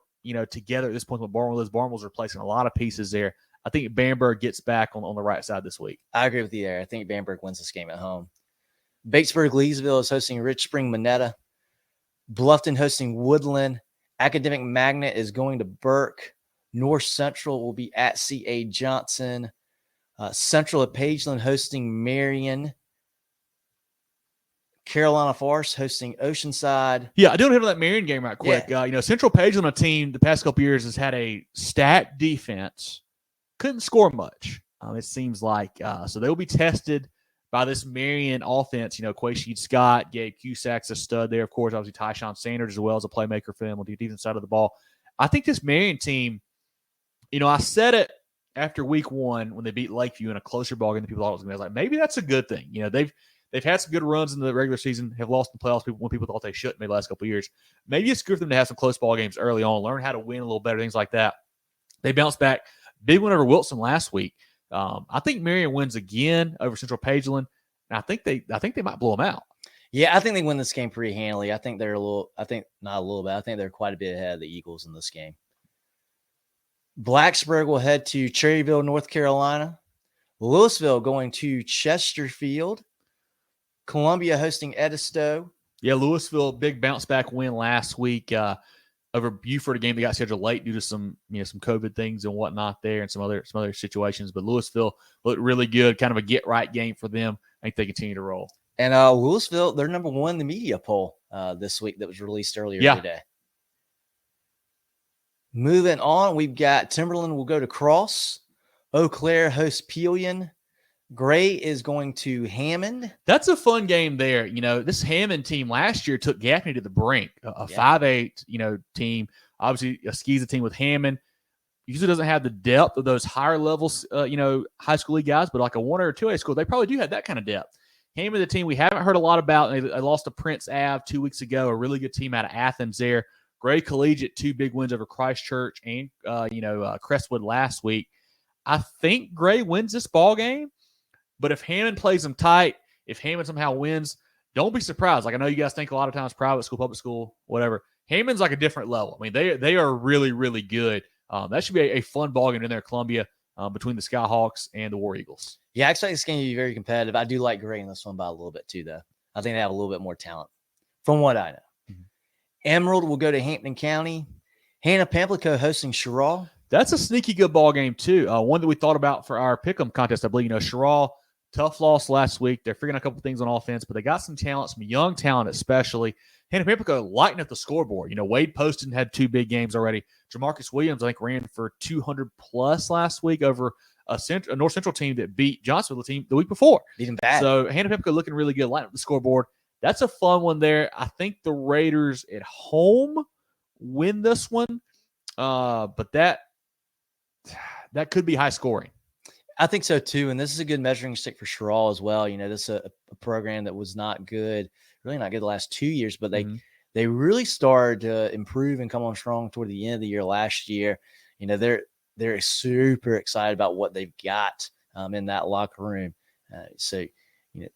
together at this point. With Barnwell is Barnwell's replacing a lot of pieces there. I think Bamberg gets back on the right side this week. I agree with you there. I think Bamberg wins this game at home. Batesburg Leesville is hosting Rich Spring Monetta. Bluffton hosting Woodland. Academic Magnet is going to Burke. North Central will be at C.A. Johnson. Central of Pageland hosting Marion. Carolina Forest hosting Oceanside. Yeah, I do want to hit on that Marion game right quick. Yeah. Central Pageland, a team the past couple years has had a stacked defense. Couldn't score much, it seems like. So they will be tested by this Marion offense. Quayshede Scott, Gabe Cusack's a stud there. Of course, obviously Tyshawn Sanders as well as a playmaker for them on the defensive side of the ball. I think this Marion team, I said it after week 1 when they beat Lakeview in a closer ball game than people thought it was going to be. I was like, maybe that's a good thing. They've had some good runs in the regular season, have lost in the playoffs when people thought they shouldn't maybe the last couple of years. Maybe it's good for them to have some close ball games early on, learn how to win a little better, things like that. They bounced back. Big win over Wilson last week. I think Marion wins again over Central Pageland. And I think they might blow them out. Yeah, I think they win this game pretty handily. I think I think they're quite a bit ahead of the Eagles in this game. Blacksburg will head to Cherryville, North Carolina. Louisville going to Chesterfield. Columbia hosting Edisto. Yeah, Louisville, big bounce back win last week over Buford, a game that got scheduled late due to some COVID things and whatnot there and some other situations. But Louisville looked really good, kind of a get right game for them. I think they continue to roll. And Louisville, they're number 1 in the media poll this week that was released earlier today. Moving on, we've got Timberland will go to Cross. Eau Claire hosts Peelian. Gray is going to Hammond. That's a fun game there. This Hammond team last year took Gaffney to the brink, a 5'8", team. Obviously, a SCISA team with Hammond. Usually doesn't have the depth of those higher levels, high school league guys, but like a 1 or 2A school, they probably do have that kind of depth. Hammond, the team we haven't heard a lot about. They lost to Prince Ave 2 weeks ago, a really good team out of Athens there. Gray Collegiate, 2 big wins over Christchurch and, Crestwood last week. I think Gray wins this ball game, but if Hammond plays them tight, if Hammond somehow wins, don't be surprised. Like I know you guys think a lot of times private school, public school, whatever. Hammond's like a different level. I mean, they are really, really good. That should be a fun ball game in there, Columbia, between the Skyhawks and the War Eagles. Yeah, I expect this game to be very competitive. I do like Gray in this one by a little bit too, though. I think they have a little bit more talent from what I know. Mm-hmm. Emerald will go to Hampton County. Hannah Pamplico hosting Sherrall. That's a sneaky good ball game, too. One that we thought about for our pick'em contest, I believe. Sherrall, tough loss last week. They're figuring out a couple things on offense, but they got some talent, some young talent especially. Hannah Pamplico lighting up the scoreboard. Wade Poston had 2 big games already. Jamarcus Williams, I think, ran for 200-plus last week over a North Central team that beat Johnsonville team the week before. Beat them bad. So Hannah Pamplico looking really good, lighting up the scoreboard. That's a fun one there. I think the Raiders at home win this one, but that could be high scoring. I think so too, and this is a good measuring stick for Sherrall as well. This is a program that was not good, really not good the last 2 years, but they really started to improve and come on strong toward the end of the year last year. They're super excited about what they've got in that locker room. So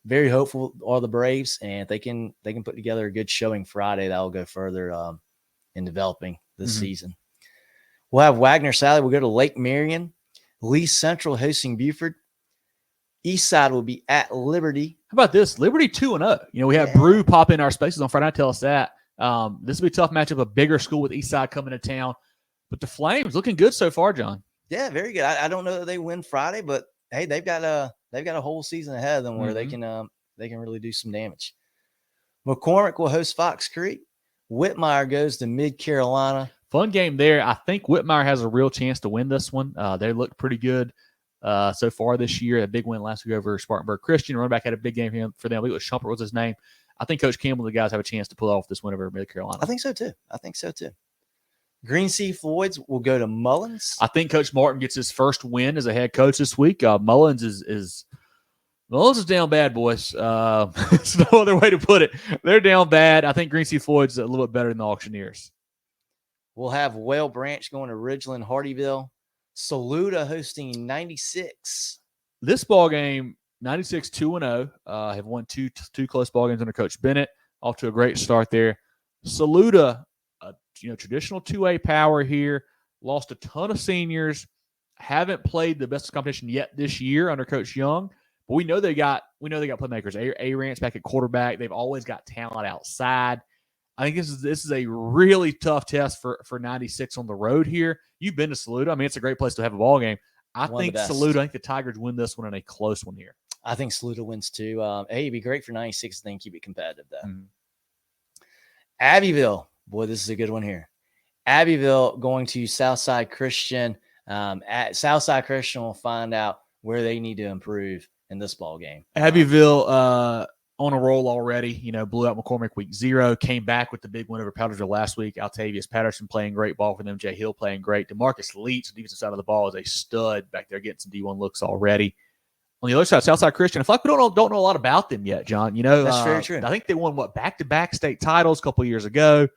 very hopeful are the Braves, and if they can put together a good showing Friday, that will go further in developing this season. We'll have Wagner Sally. We'll go to Lake Marion. Lee Central hosting Buford. Eastside will be at Liberty. How about this? Liberty 2-0. We have Brew pop in our spaces on Friday night. Tell us that. This will be a tough matchup, a bigger school with Eastside coming to town. But the Flames looking good so far, John. Yeah, very good. I don't know that they win Friday, but hey, they've got a whole season ahead of them where they can really do some damage. McCormick will host Fox Creek. Whitmire goes to Mid Carolina. Fun game there. I think Whitmire has a real chance to win this one. They look pretty good so far this year. A big win last week over Spartanburg Christian. Running back had a big game for them. I believe it was Shumpert was his name. I think Coach Campbell and the guys have a chance to pull off this win over Mid Carolina. I think so too. Green Sea Floyds will go to Mullins. I think Coach Martin gets his first win as a head coach this week. Mullins is down bad, boys. There's no other way to put it. They're down bad. I think Green Sea Floyd's a little bit better than the Auctioneers. We'll have Whale Branch going to Ridgeland Hardyville. Saluda hosting 96. This ball game, 96 2-0. Have won two close ball games under Coach Bennett. Off to a great start there. Saluda, traditional 2A power here. Lost a ton of seniors. Haven't played the best competition yet this year under Coach Young. But we know they got playmakers. A-Ranch back at quarterback. They've always got talent outside. I think this is a really tough test for 96 on the road here. You've been to Saluda. I mean, it's a great place to have a ball game. I think Saluda, I think the Tigers win this one in a close one here. I think Saluda wins too. It'd be great for 96 to keep it competitive though. Mm-hmm. Abbeville. Boy, this is a good one here. Abbeville going to Southside Christian. At Southside Christian will find out where they need to improve in this ball game. Abbeville on a roll already, blew out McCormick week 0, came back with the big win over Powdersville last week. Altavius Patterson playing great ball for them. Jay Hill playing great. DeMarcus Leach, the defensive side of the ball, is a stud back there getting some D1 looks already. On the other side, Southside Christian, I feel like we don't know a lot about them yet, John. That's very true. I think they won, back-to-back state titles a couple years ago.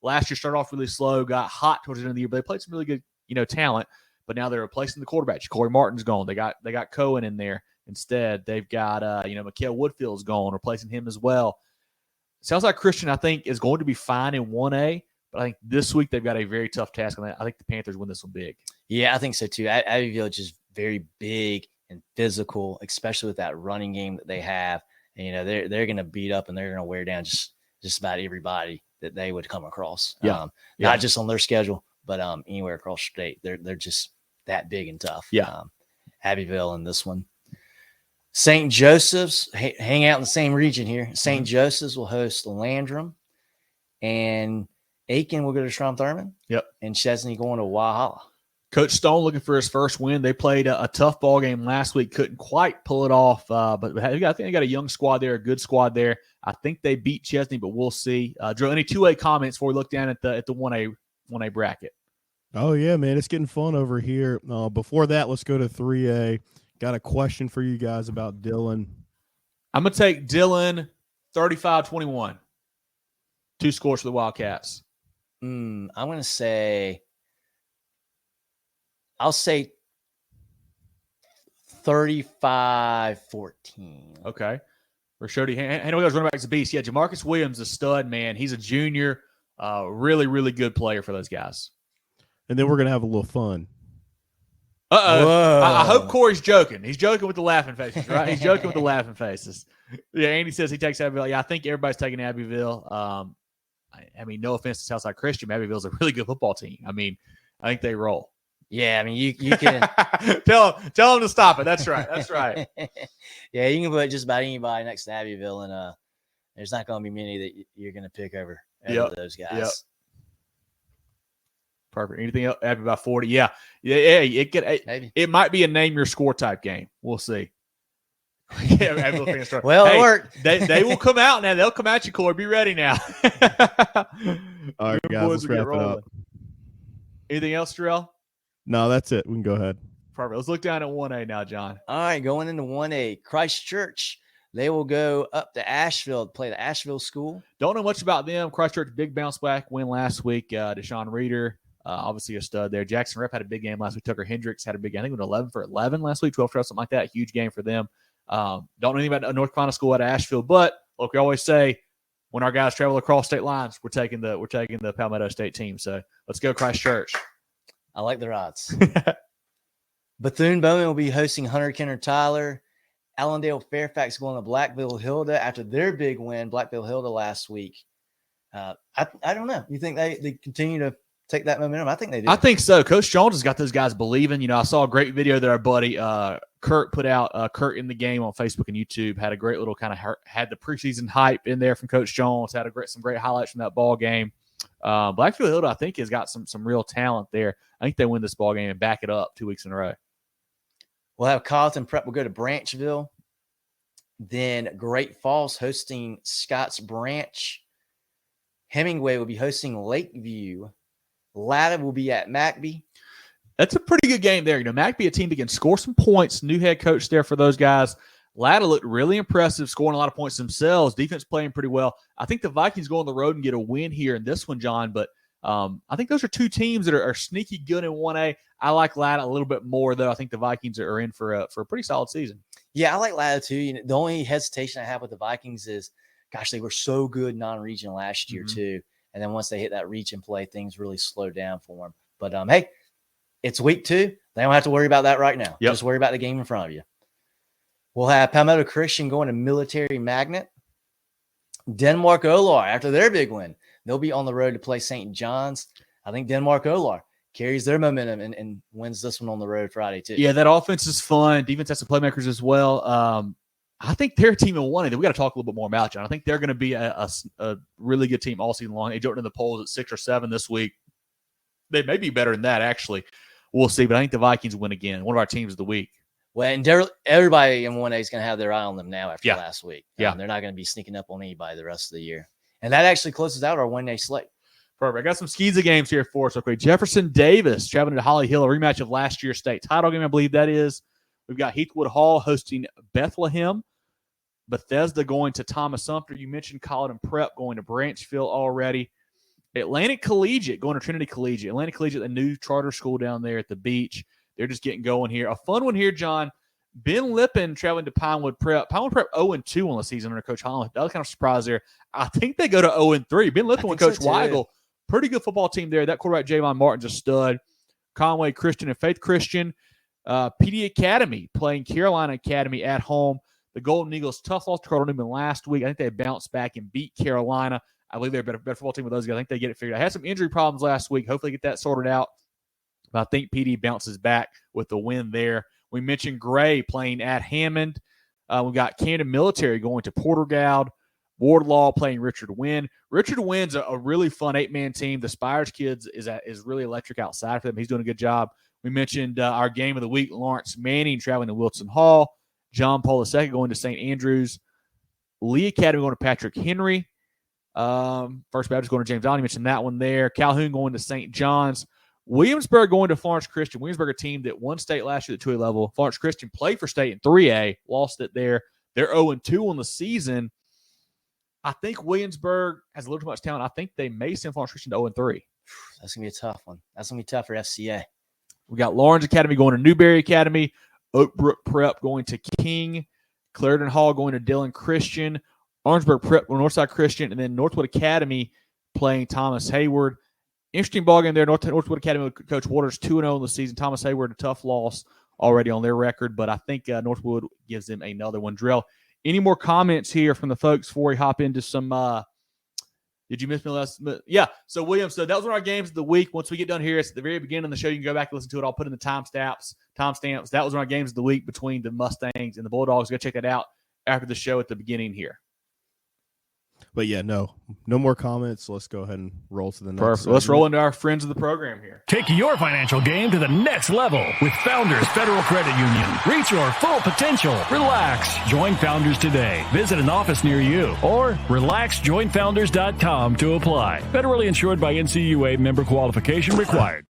Last year started off really slow, got hot towards the end of the year, but they played some really good, talent. But now they're replacing the quarterback. Corey Martin's gone. They got Cohen in there. Instead, they've got, Mikael Woodfield's gone, replacing him as well. Southside Christian, I think, is going to be fine in 1A, but I think this week they've got a very tough task. And I think the Panthers win this one big. Yeah, I think so too. Abbeville is just very big and physical, especially with that running game that they have. And, they're going to beat up and they're going to wear down just about everybody that they would come across. Not just on their schedule, but anywhere across the state. They're just that big and tough. Yeah. Abbeville in this one. St. Joseph's, hang out in the same region here. St. Joseph's will host Landrum, and Aiken will go to Strom-Thurmond. Yep. And Chesney going to Walhalla. Coach Stone looking for his first win. They played a tough ball game last week. Couldn't quite pull it off, but I think they got a young squad there, a good squad there. I think they beat Chesney, but we'll see. Drew, any 2A comments before we look down at the 1A bracket? Oh, yeah, man. It's getting fun over here. Before that, let's go to 3A. Got a question for you guys about Dillon. I'm going to take Dillon 35-21. 2 scores for the Wildcats. I'm going to say – I'll say 35-14. Okay. Rashodi, those running backs a beast. Yeah, Jamarcus Williams, a stud, man. He's a junior. Really, really good player for those guys. And then we're going to have a little fun. Uh-oh. I hope Corey's joking. He's joking with the laughing faces, right? He's joking with the laughing faces. Yeah, Andy says he takes Abbeville. Yeah, I think everybody's taking Abbeville. No offense to Southside Christian, Abbeville's a really good football team. I think they roll. Yeah, you can tell them to stop it. That's right. Yeah, you can put just about anybody next to Abbeville, and there's not going to be many that you're going to pick over those guys. Yep. Perfect. Anything else? Abbey by 40. Yeah. It might be a name your score type game. We'll see. Well, it worked. They will come out now. They'll come at you, Corey. Be ready now. All right, guys, let's wrap it up. Anything else, Terrell? No, that's it. We can go ahead. Perfect. Let's look down at 1A now, John. All right, going into 1A, Christchurch. They will go up to Asheville to play the Asheville School. Don't know much about them. Christchurch, big bounce back win last week. Deshaun Reeder, obviously a stud there. Jackson Rep had a big game last week. Tucker Hendricks had a big game. I think it was 11 for 11 last week, 12 for something like that. Huge game for them. Don't know anything about North Carolina School at Asheville, but like we always say, when our guys travel across state lines, we're taking the Palmetto State team. So let's go Christchurch. I like their odds. Bethune-Bowman will be hosting Hunter Kenner Tyler. Allendale Fairfax going to Blackville Hilda after their big win, Blackville Hilda last week. I don't know. You think they continue to take that momentum? I think they do. I think so. Coach Jones has got those guys believing. I saw a great video that our buddy Kurt put out. Kurt in the Game on Facebook and YouTube had a great little had the preseason hype in there from Coach Jones. Had some great highlights from that ball game. Blackville Hilda, I think, has got some real talent there. I think they win this ball game and back it up 2 weeks in a row. We'll have Carleton Prep. We'll go to Branchville. Then Great Falls hosting Scotts Branch. Hemingway will be hosting Lakeview. Latta will be at McBee. That's a pretty good game there. McBee, a team that can score some points. New head coach there for those guys. Latta looked really impressive, scoring a lot of points themselves. Defense playing pretty well. I think the Vikings go on the road and get a win here in this one, John, but I think those are two teams that are sneaky good in 1A. I like Latta a little bit more, though. I think the Vikings are in for a pretty solid season. Yeah, I like Latta, too. The only hesitation I have with the Vikings is, gosh, they were so good non-region last year, too. And then once they hit that region play, things really slowed down for them. But, hey, it's week 2. They don't have to worry about that right now. Yep. Just worry about the game in front of you. We'll have Palmetto Christian going to Military Magnet. Denmark Olar, after their big win, they'll be on the road to play St. John's. I think Denmark Olar carries their momentum and wins this one on the road Friday, too. Yeah, that offense is fun. Defense has some playmakers as well. I think they're a team in 1A that we got to talk a little bit more about, John. I think they're going to be a really good team all season long. They jumped in the polls at 6 or 7 this week. They may be better than that, actually. We'll see, but I think the Vikings win again. One of our teams of the week. Well, and everybody in 1A is going to have their eye on them now after last week. Yeah. They're not going to be sneaking up on anybody the rest of the year. And that actually closes out our 1A slate. Perfect. I got some SCISA games here for us. Okay, Jefferson Davis traveling to Holly Hill, a rematch of last year's state title game, I believe that is. We've got Heathwood Hall hosting Bethlehem. Bethesda going to Thomas Sumter. You mentioned Colleton Prep going to Branchville already. Atlantic Collegiate going to Trinity Collegiate. Atlantic Collegiate, the new charter school down there at the beach. They're just getting going here. A fun one here, John. Ben Lippin traveling to Pinewood Prep. Pinewood Prep 0-2 on the season under Coach Holland. That was kind of a surprise there. I think they go to 0-3. Ben Lippin with Coach Weigel. Pretty good football team there. That quarterback, Javon Martin's a stud. Conway Christian and Faith Christian. PD Academy playing Carolina Academy at home. The Golden Eagles, tough loss to Cardinal Newman last week. I think they bounced back and beat Carolina. I believe they're a better football team with those guys. I think they get it figured out. I had some injury problems last week. Hopefully get that sorted out. But I think PD bounces back with the win there. We mentioned Gray playing at Hammond. We've got Camden Military going to Portergaud. Wardlaw playing Richard Wynn. Richard Wynn's a really fun 8-man team. The Spires kids is really electric outside for them. He's doing a good job. We mentioned our game of the week, Laurence Manning traveling to Wilson Hall. John Paul II going to St. Andrews. Lee Academy going to Patrick Henry. First Baptist going to James Allen. You mentioned that one there. Calhoun going to St. John's. Williamsburg going to Florence Christian. Williamsburg, a team that won state last year at the 2A level. Florence Christian played for state in 3A, lost it there. They're 0-2 on the season. I think Williamsburg has a little too much talent. I think they may send Florence Christian to 0-3. That's going to be a tough one. That's going to be tough for FCA. We got Laurence Academy going to Newberry Academy. Oakbrook Prep going to King. Clarendon Hall going to Dillon Christian. Orangeburg Prep going to Northside Christian. And then Northwood Academy playing Thomas Hayward. Interesting ballgame there. Northwood Academy with Coach Waters 2-0 in the season. Thomas Hayward, a tough loss already on their record, but I think Northwood gives them another one. Drill, any more comments here from the folks before we hop into some did you miss me last? Yeah. So, William, that was one of our games of the week. Once we get done here, it's at the very beginning of the show. You can go back and listen to it. I'll put in the timestamps. That was one of our games of the week between the Mustangs and the Bulldogs. Go check that out after the show at the beginning here. But yeah, no more comments. Let's go ahead and roll to the next. Perfect. Let's roll into our friends of the program here. Take your financial game to the next level with Founders Federal Credit Union. Reach your full potential. Relax. Join Founders today. Visit an office near you or relaxjoinfounders.com to apply. Federally insured by NCUA, member qualification required.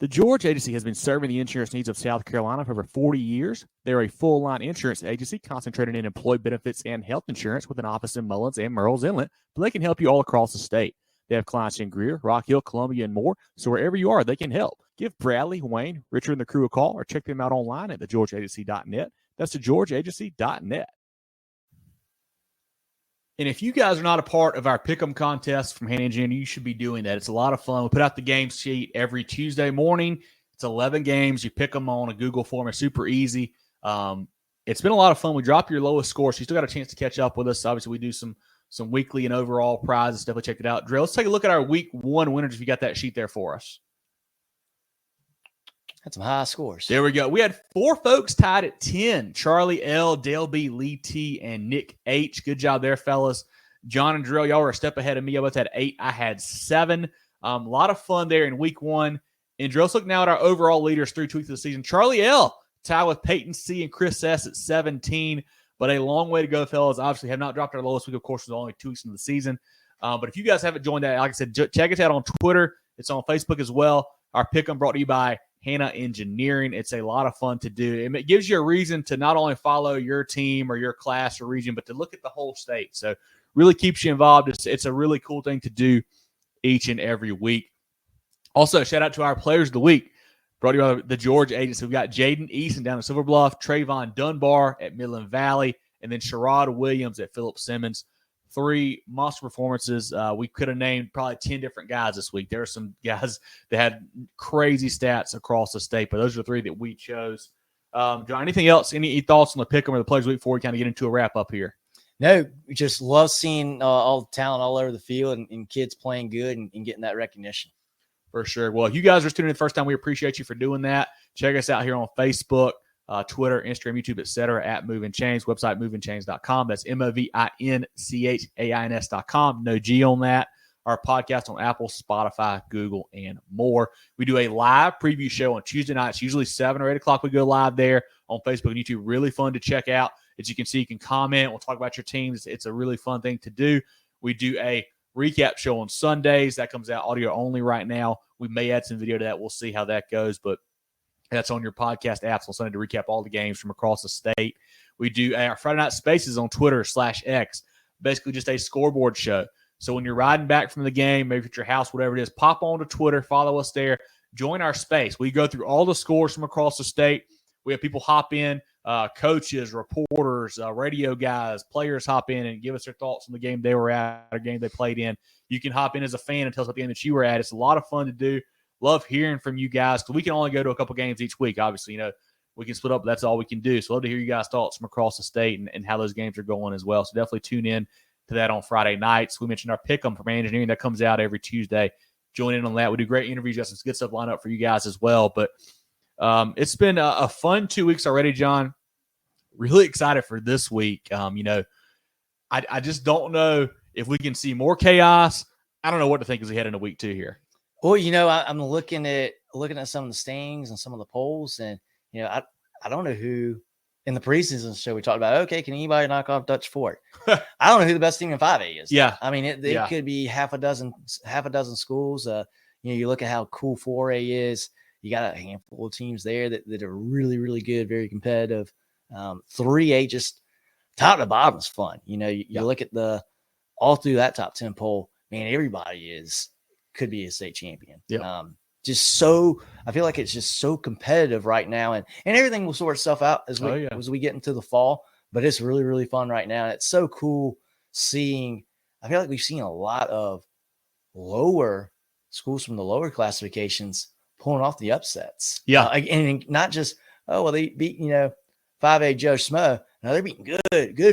The George Agency has been serving the insurance needs of South Carolina for over 40 years. They're a full-line insurance agency concentrated in employee benefits and health insurance with an office in Mullins and Murrells Inlet, but they can help you all across the state. They have clients in Greer, Rock Hill, Columbia, and more, so wherever you are, they can help. Give Bradley, Wayne, Richard, and the crew a call or check them out online at thegeorgeagency.net. That's thegeorgeagency.net. And if you guys are not a part of our Pick'em contest from Hannah and Jen, you should be doing that. It's a lot of fun. We put out the game sheet every Tuesday morning. It's 11 games. You pick them on a Google form. It's super easy. It's been a lot of fun. We drop your lowest score, so you still got a chance to catch up with us. Obviously, we do some weekly and overall prizes. Definitely check it out. Dre, let's take a look at our week 1 winners if you got that sheet there for us. Had some high scores. There we go. We had 4 folks tied at 10. Charlie L., Dale B., Lee T., and Nick H. Good job there, fellas. John and Drill, y'all were a step ahead of me. I both had 8. I had 7. A lot of fun there in week 1. And Drill, let's look now at our overall leaders through 2 weeks of the season. Charlie L. tied with Peyton C. and Chris S. at 17. But a long way to go, fellas. Obviously, have not dropped our lowest week. Of course, it was only 2 weeks into the season. But if you guys haven't joined that, like I said, check us out on Twitter. It's on Facebook as well. Our Pick'em brought to you by Hannah Engineering. It's a lot of fun to do. And it gives you a reason to not only follow your team or your class or region, but to look at the whole state. So really keeps you involved. It's a really cool thing to do each and every week. Also, shout out to our players of the week. Brought to you by the George Agency. We've got Jaden Easton down in Silver Bluff, Trayvon Dunbar at Midland Valley, and then Sherrod Williams at Philip Simmons. 3 monster performances. We could have named probably 10 different guys this week. There are some guys that had crazy stats across the state, but those are the 3 that we chose. John, anything else? Any thoughts on the Pick'em or the players of the week before we kind of get into a wrap-up here? No, we just love seeing all the talent all over the field and kids playing good and getting that recognition. For sure. Well, if you guys are tuning in the first time, we appreciate you for doing that. Check us out here on Facebook, Twitter, Instagram, YouTube, etc. at Movin Chains. Website movinchains.com. That's MOVINCHAINS.com. No G on that. Our podcast on Apple, Spotify, Google, and more. We do a live preview show on Tuesday nights, usually 7 or 8 o'clock. We go live there on Facebook and YouTube. Really fun to check out. As you can see, you can comment. We'll talk about your teams. It's a really fun thing to do. We do a recap show on Sundays. That comes out audio only right now. We may add some video to that. We'll see how that goes, but that's on your podcast apps on Sunday to recap all the games from across the state. We do our Friday Night Spaces on Twitter /X, basically just a scoreboard show. So when you're riding back from the game, maybe at your house, whatever it is, pop on to Twitter, follow us there, join our space. We go through all the scores from across the state. We have people hop in, coaches, reporters, radio guys, players hop in and give us their thoughts on the game they were at or game they played in. You can hop in as a fan and tell us about the game that you were at. It's a lot of fun to do. Love hearing from you guys because we can only go to a couple games each week. Obviously, we can split up, but that's all we can do. So love to hear you guys' thoughts from across the state and how those games are going as well. So definitely tune in to that on Friday nights. We mentioned our pick'em from engineering that comes out every Tuesday. Join in on that. We do great interviews. Got some good stuff lined up for you guys as well. But it's been a fun 2 weeks already, John. Really excited for this week. I just don't know if we can see more chaos. I don't know what to think as we head into week 2 here. Well, I'm looking at some of the standings and some of the polls, and I don't know who in the preseason show we talked about. Okay, can anybody knock off Dutch Fork? I don't know who the best team in 5A is. Yeah, I mean it could be half a dozen schools. You look at how cool 4A is. You got a handful of teams there that are really, really good, very competitive. 3A just top to bottom is fun. You look at all through that top 10 poll, man, everybody could be a state champion. Yeah. I feel like it's just so competitive right now, and everything will sort itself out as we get into the fall, but it's really, really fun right now. And it's so cool seeing, I feel like we've seen a lot of lower schools from the lower classifications pulling off the upsets. Yeah. And not just, they beat, 5A Joe Schmo. No, they're beating good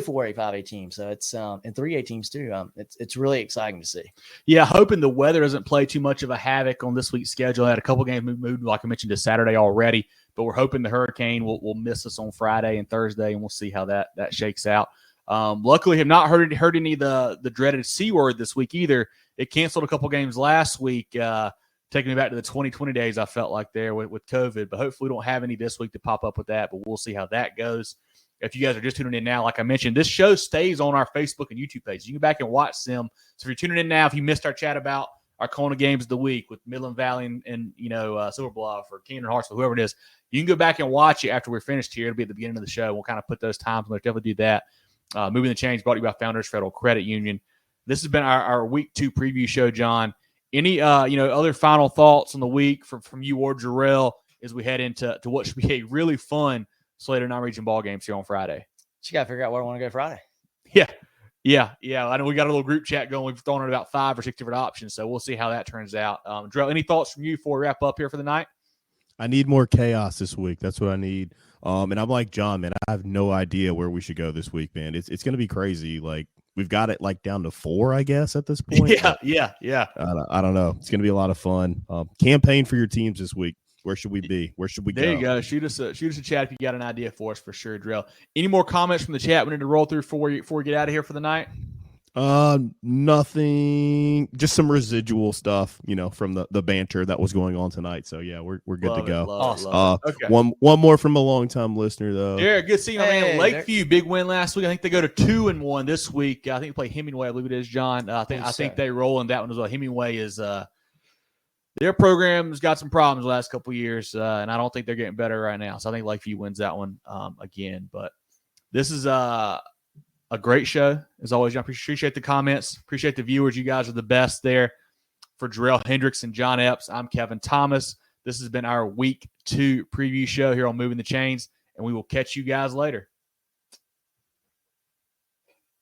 4A, 5A teams. So it's and 3A teams too. It's really exciting to see. Yeah, hoping the weather doesn't play too much of a havoc on this week's schedule. I had a couple games moved, like I mentioned, to Saturday already, but we're hoping the hurricane will miss us on Friday and Thursday, and we'll see how that shakes out. Luckily, have not heard any of the dreaded C word this week either. It canceled a couple games last week, taking me back to the 2020 days. I felt like there with COVID, but hopefully we don't have any this week to pop up with that. But we'll see how that goes. If you guys are just tuning in now, like I mentioned, this show stays on our Facebook and YouTube pages. You can go back and watch them. So if you're tuning in now, if you missed our chat about our CONA games of the week with Midland Valley and Silver Bluff or Camden Hartsville, whoever it is, you can go back and watch it after we're finished here. It'll be at the beginning of the show. We'll kind of put those times. We'll definitely do that. Moving the Chains brought to you by Founders Federal Credit Union. This has been our week 2 preview show, John. Any other final thoughts on the week from you or Jarrell as we head into what should be a really fun slate of non-region ball games here on Friday? You got to figure out where I want to go Friday. Yeah. I know we got a little group chat going. We've thrown in about 5 or 6 different options, so we'll see how that turns out. Jarrell, any thoughts from you before we wrap up here for the night? I need more chaos this week. That's what I need. And I'm like John, man. I have no idea where we should go this week, man. It's going to be crazy. Like, we've got it like down to 4, I guess, at this point. Yeah. I don't know. It's going to be a lot of fun. Campaign for your teams this week. Where should we be? Where should we go? There you go. Shoot us a chat if you got an idea for us for sure, Jarrell. Any more comments from the chat we need to roll through before we get out of here for the night? Nothing. Just some residual stuff, from the banter that was going on tonight. So yeah, we're good to go. Awesome. Okay. One more from a longtime listener though. Yeah, good seeing you, man. Lakeview, big win last week. I think they go to 2-1 this week. I think they play Hemingway. I believe it is, John. I think they roll in that one as well. Hemingway is their program's got some problems the last couple of years, and I don't think they're getting better right now. So I think Lakeview wins that one again. But this is a great show, as always. I appreciate the comments. Appreciate the viewers. You guys are the best there. For Jarrell Hendricks and John Epps, I'm Kevin Thomas. This has been our Week 2 preview show here on Moving the Chains, and we will catch you guys later.